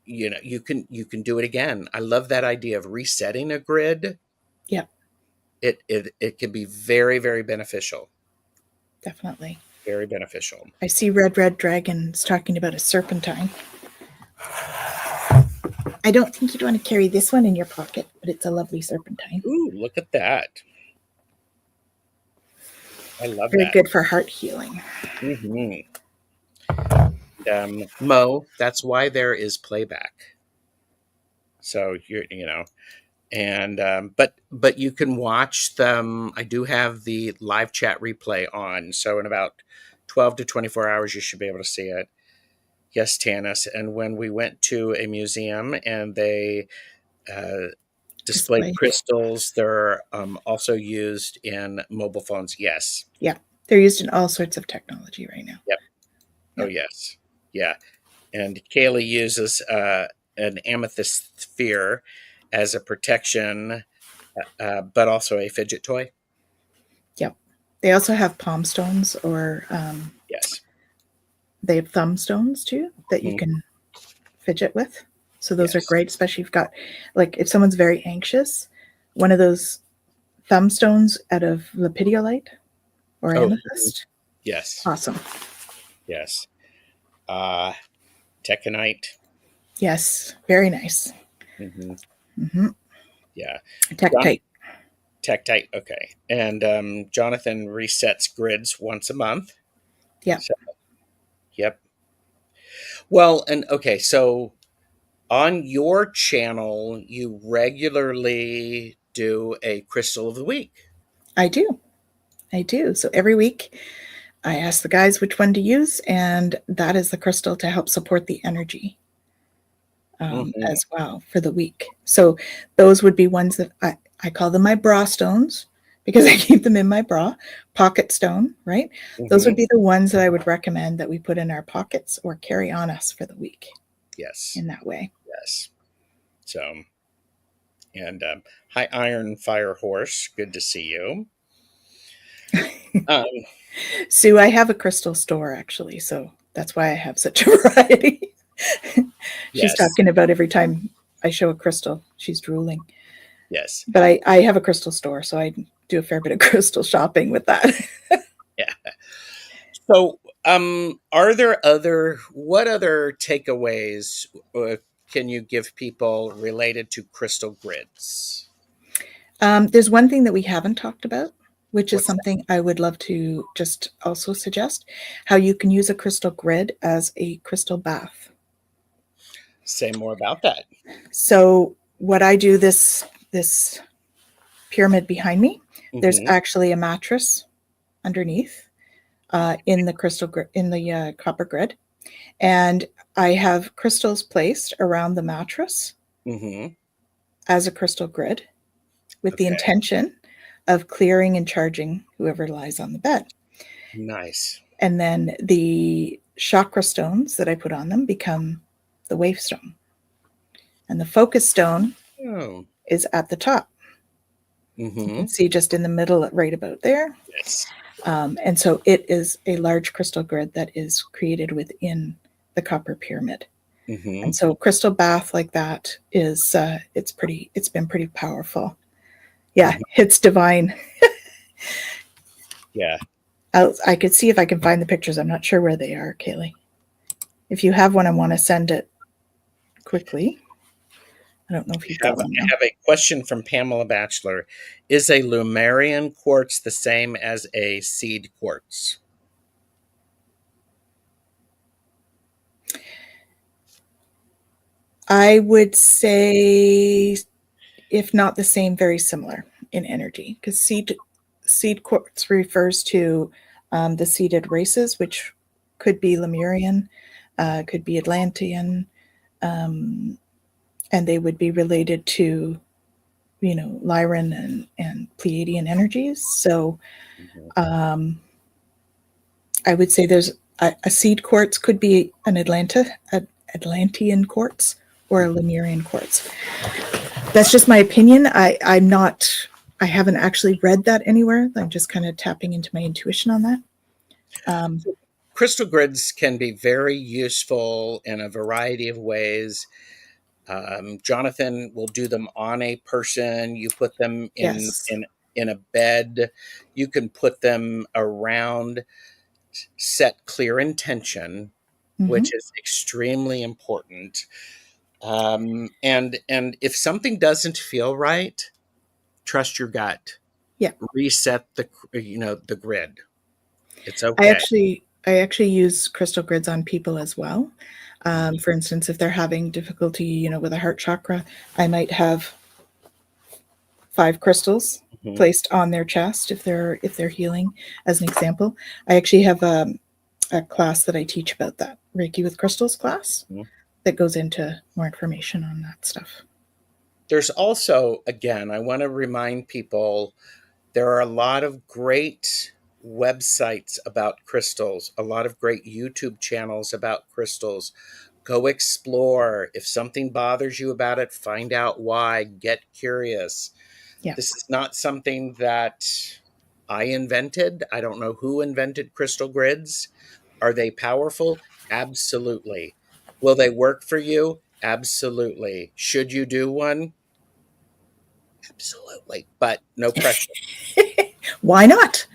you can do it again. I love that idea of resetting a grid. Yep. It can be very, very beneficial. Definitely. Very beneficial. I see Red Dragons talking about a serpentine. I don't think you'd want to carry this one in your pocket, but it's a lovely serpentine. Ooh, look at that. I love Very that. good for heart healing. Hmm. Mo, that's why there is playback. So and but you can watch them. I do have the live chat replay on, so in about 12 to 24 hours you should be able to see it. Yes, Tanis. And when we went to a museum and they uh, displayed Display. crystals, they're also used in mobile phones. Yes. Yeah. They're used in all sorts of technology right now. Yep. Oh, Yep. yes. Yeah. And Kaylee uses an amethyst sphere as a protection, but also a fidget toy. Yep. They also have palm stones, or Yes. they have thumb stones too that you Mhm. can fidget with. So those are Yes. great, especially if you've got, like, if someone's very anxious, one of those thumb stones out of lapidolite or Oh, amethyst. yes. Awesome. Yes. Uh, Tekanite. Yes. Very nice. Hmm. Mm-hmm. Yeah. John, Tektite. Tektite. Okay. And Jonathan resets grids once a month. Yep. So, yep. Well, and okay. So on your channel, you regularly do a crystal of the week. I do. I do. So every week I ask the guys which one to use, and that is the crystal to help support the energy Hmm. as well for the week. So those would be ones that I call them my bra stones because I keep them in my bra. Pocket stone, right? Those Hmm. would be the ones that I would recommend that we put in our pockets or carry on us for the week Yes. in that way. Yes. So, and hi, Iron Fire Horse. Good to see you. Um, Sue, I have a crystal store actually, so that's why I have such a variety. She's yes. talking about every time I show a crystal, she's drooling. Yes. But I have a crystal store, so I do a fair bit of crystal shopping with that. Yeah. So, what other takeaways can you give people related to crystal grids? There's one thing that we haven't talked about, which is What's that? something I would love to just also suggest, how you can use a crystal grid as a crystal bath. Say more about that. So what I do, this pyramid behind me, there's Hmm. actually a mattress underneath in the copper grid, and I have crystals placed around the mattress Hmm. as a crystal grid with the Okay. intention of clearing and charging whoever lies on the bed. Nice. And then the chakra stones that I put on them become the wave stone. And the focus stone Oh. is at the top. You Hmm. can see just in the middle, right about there. Yes. And so it is a large crystal grid that is created within the copper pyramid. Hmm. And so crystal bath like that is it's been pretty powerful. Yeah, Hmm. it's divine. Yeah. I could see if I can find the pictures. I'm not sure where they are, Kaylee. If you have one, I want to send it quickly. I don't know if you've got one I now. have a question from Pamela Batchelor. Is a Lumerian quartz the same as a seed quartz? I would say, if not the same, very similar in energy, because seed quartz refers to the seeded races, which could be Lemurian, could be Atlantean, um, and they would be related to Lyran and Pleiadian energies. So Hmm. um, I would say there's a seed quartz could be an Atlantean quartz or a Lemurian quartz. That's just my opinion. I haven't actually read that anywhere. I'm just kind of tapping into my intuition on that. Crystal grids can be very useful in a variety of ways. Jonathan will do them on a person. You put them Yes. in a bed. You can put them around. Set clear intention, Mm-hmm. which is extremely important. And if something doesn't feel right, trust your gut. Yeah. Reset the grid. It's I okay. actually I actually use crystal grids on people as well. For instance, if they're having difficulty, with a heart chakra, I might have 5 crystals Mhm. placed on their chest if they're healing. As an example, I actually have a class that I teach about that Reiki with crystals class Mhm. that goes into more information on that stuff. There's also, again, I want to remind people there are a lot of great websites about crystals, a lot of great YouTube channels about crystals. Go explore. If something bothers you about it, find out why. Get curious. Yeah, This is not something that I invented. I don't know who invented crystal grids. Are they powerful? Absolutely. Will they work for you? Absolutely. Should you do one? Absolutely. But no pressure. why not?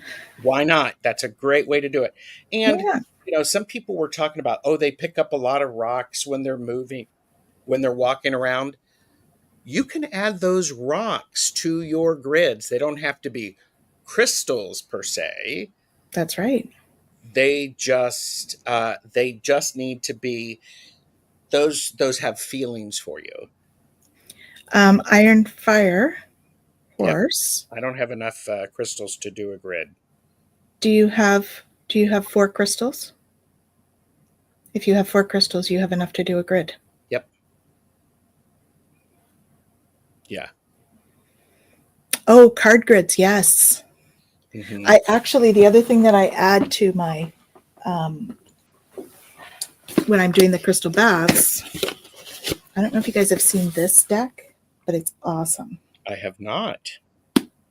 Why not? That's a great way to do it. And, Yeah, some people were talking about, oh, they pick up a lot of rocks when they're moving, when they're walking around. You can add those rocks to your grids. They don't have to be crystals per se. that's right. They just need to be those have feelings for you. Iron Fire Yep. Horse. I don't have enough crystals to do a grid. Do you have 4 crystals? If you have 4 crystals, you have enough to do a grid. Yep. Yeah. Oh, card grids, yes. Hmm. The other thing that I add to my when I'm doing the crystal baths, I don't know if you guys have seen this deck, but it's awesome. I have not.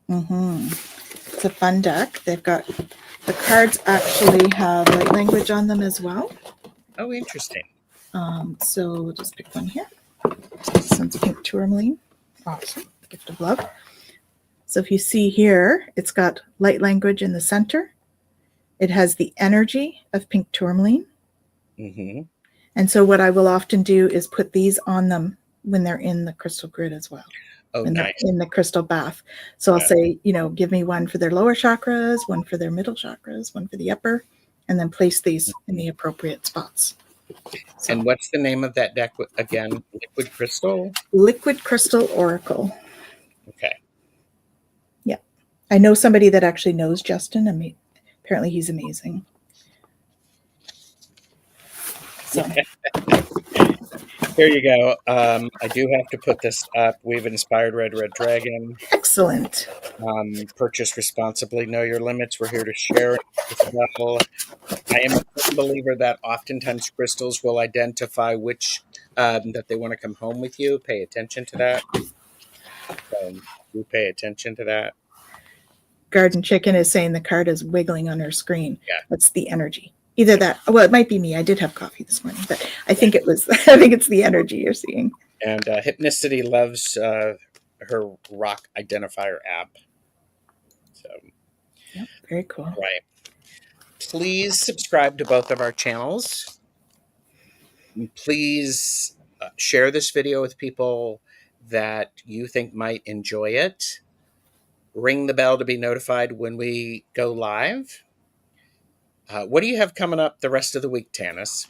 It's a fun deck. They've got the cards actually have light language on them as well. Oh, interesting. So we'll just pick one here. This one's pink tourmaline. Awesome. Gift of love. So if you see here, it's got light language in the center. It has the energy of pink tourmaline. Hmm. And so what I will often do is put these on them when they're in the crystal grid as well. Oh, In nice. the crystal bath. So I'll Yeah. say, give me one for their lower chakras, one for their middle chakras, one for the upper, and then place these in the appropriate spots. So, And what's the name of that deck again? Liquid crystal? Liquid Crystal Oracle. Okay. Yeah. I know somebody that actually knows Justin. I mean, apparently he's amazing. So, Here you go. I do have to put this up. We've inspired Red Dragon. excellent. Purchase responsibly. Know your limits. We're here to share as well. I am a firm believer that oftentimes crystals will identify which that they want to come home with you. Pay attention to that. You pay attention to that. Garden Chicken is saying the card is wiggling on her screen. Yeah. That's the energy. Either that, well, it might be me. I did have coffee this morning, but I think it's the energy you're seeing. And Hypnicity loves her rock identifier app. So, Yep, very cool. right. Please subscribe to both of our channels. Please share this video with people that you think might enjoy it. Ring the bell to be notified when we go live. What do you have coming up the rest of the week, Tanys?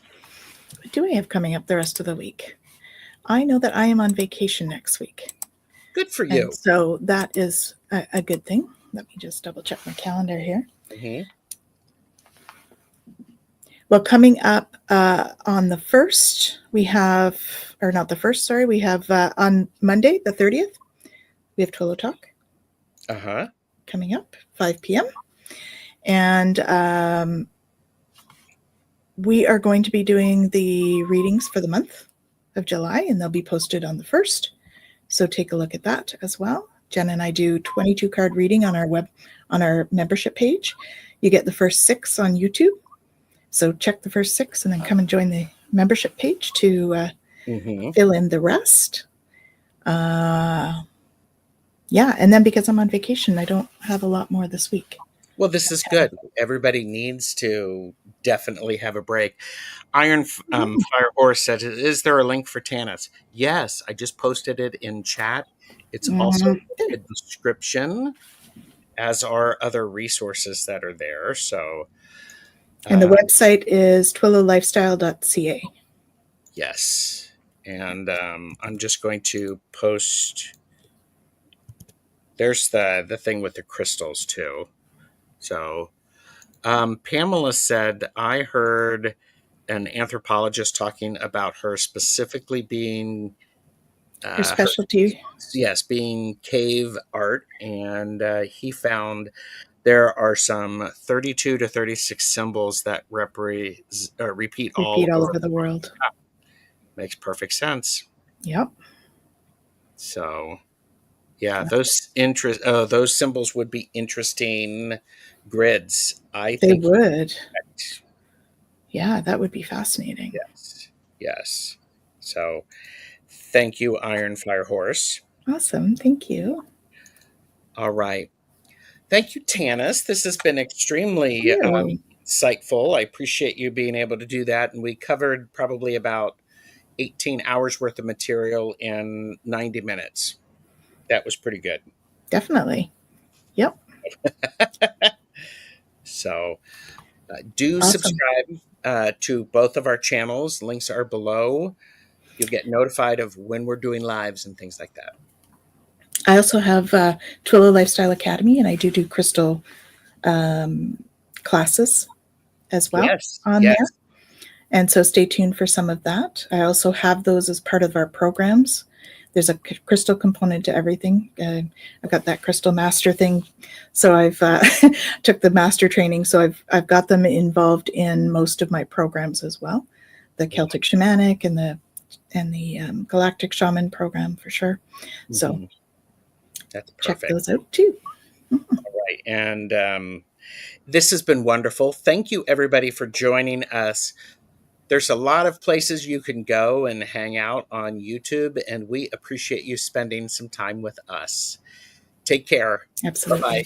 What do I have coming up the rest of the week? I know that I am on vacation next week. Good for you. And so that is a good thing. Let me just double check my calendar here. Mm-hmm. Well, coming up on the 1st, we have, or not the 1st, sorry, we have on Monday, the 30th, we have Twillo Talk. Uh-huh. Coming up, 5 p.m. And we are going to be doing the readings for the month of July, and they'll be posted on the 1st. So take a look at that as well. Jen and I do 22 card reading on our membership page. You get the first 6 on YouTube. So check the first 6 and then come and join the membership page to fill in the rest. Yeah, and then because I'm on vacation, I don't have a lot more this week. Well, this is good. Everybody needs to definitely have a break. Iron Fire Horse said, is there a link for Tanys? Yes, I just posted it in chat. It's also in the description, as are other resources that are there. So, and the website is twillowlifestyle.ca. Yes. And I'm just going to post. There's the thing with the crystals too. So Pamela said, I heard an anthropologist talking about her specifically being Her specialty. yes, being cave art. And he found there are some 32 to 36 symbols that repeat all over the world. Makes perfect sense. Yep. So, yeah, those symbols would be interesting grids. I think they would. Yeah, that would be fascinating. Yes. So, thank you, Iron Fire Horse. Awesome. Thank you. All right. Thank you, Tanys. This has been extremely insightful. I appreciate you being able to do that. And we covered probably about 18 hours worth of material in 90 minutes. That was pretty good. Definitely. Yep. So do subscribe to both of our channels. Links are below. You'll get notified of when we're doing lives and things like that. I also have Twillo Lifestyle Academy, and I do crystal classes as well on there. And so stay tuned for some of that. I also have those as part of our programs. There's a crystal component to everything. I've got that crystal master thing. So I've took the master training. So I've got them involved in most of my programs as well. The Celtic Shamanic and the Galactic Shaman program for sure. So that's perfect. Check those out too. All right. And this has been wonderful. Thank you, everybody, for joining us. There's a lot of places you can go and hang out on YouTube, and we appreciate you spending some time with us. Take care. Absolutely. Bye-bye.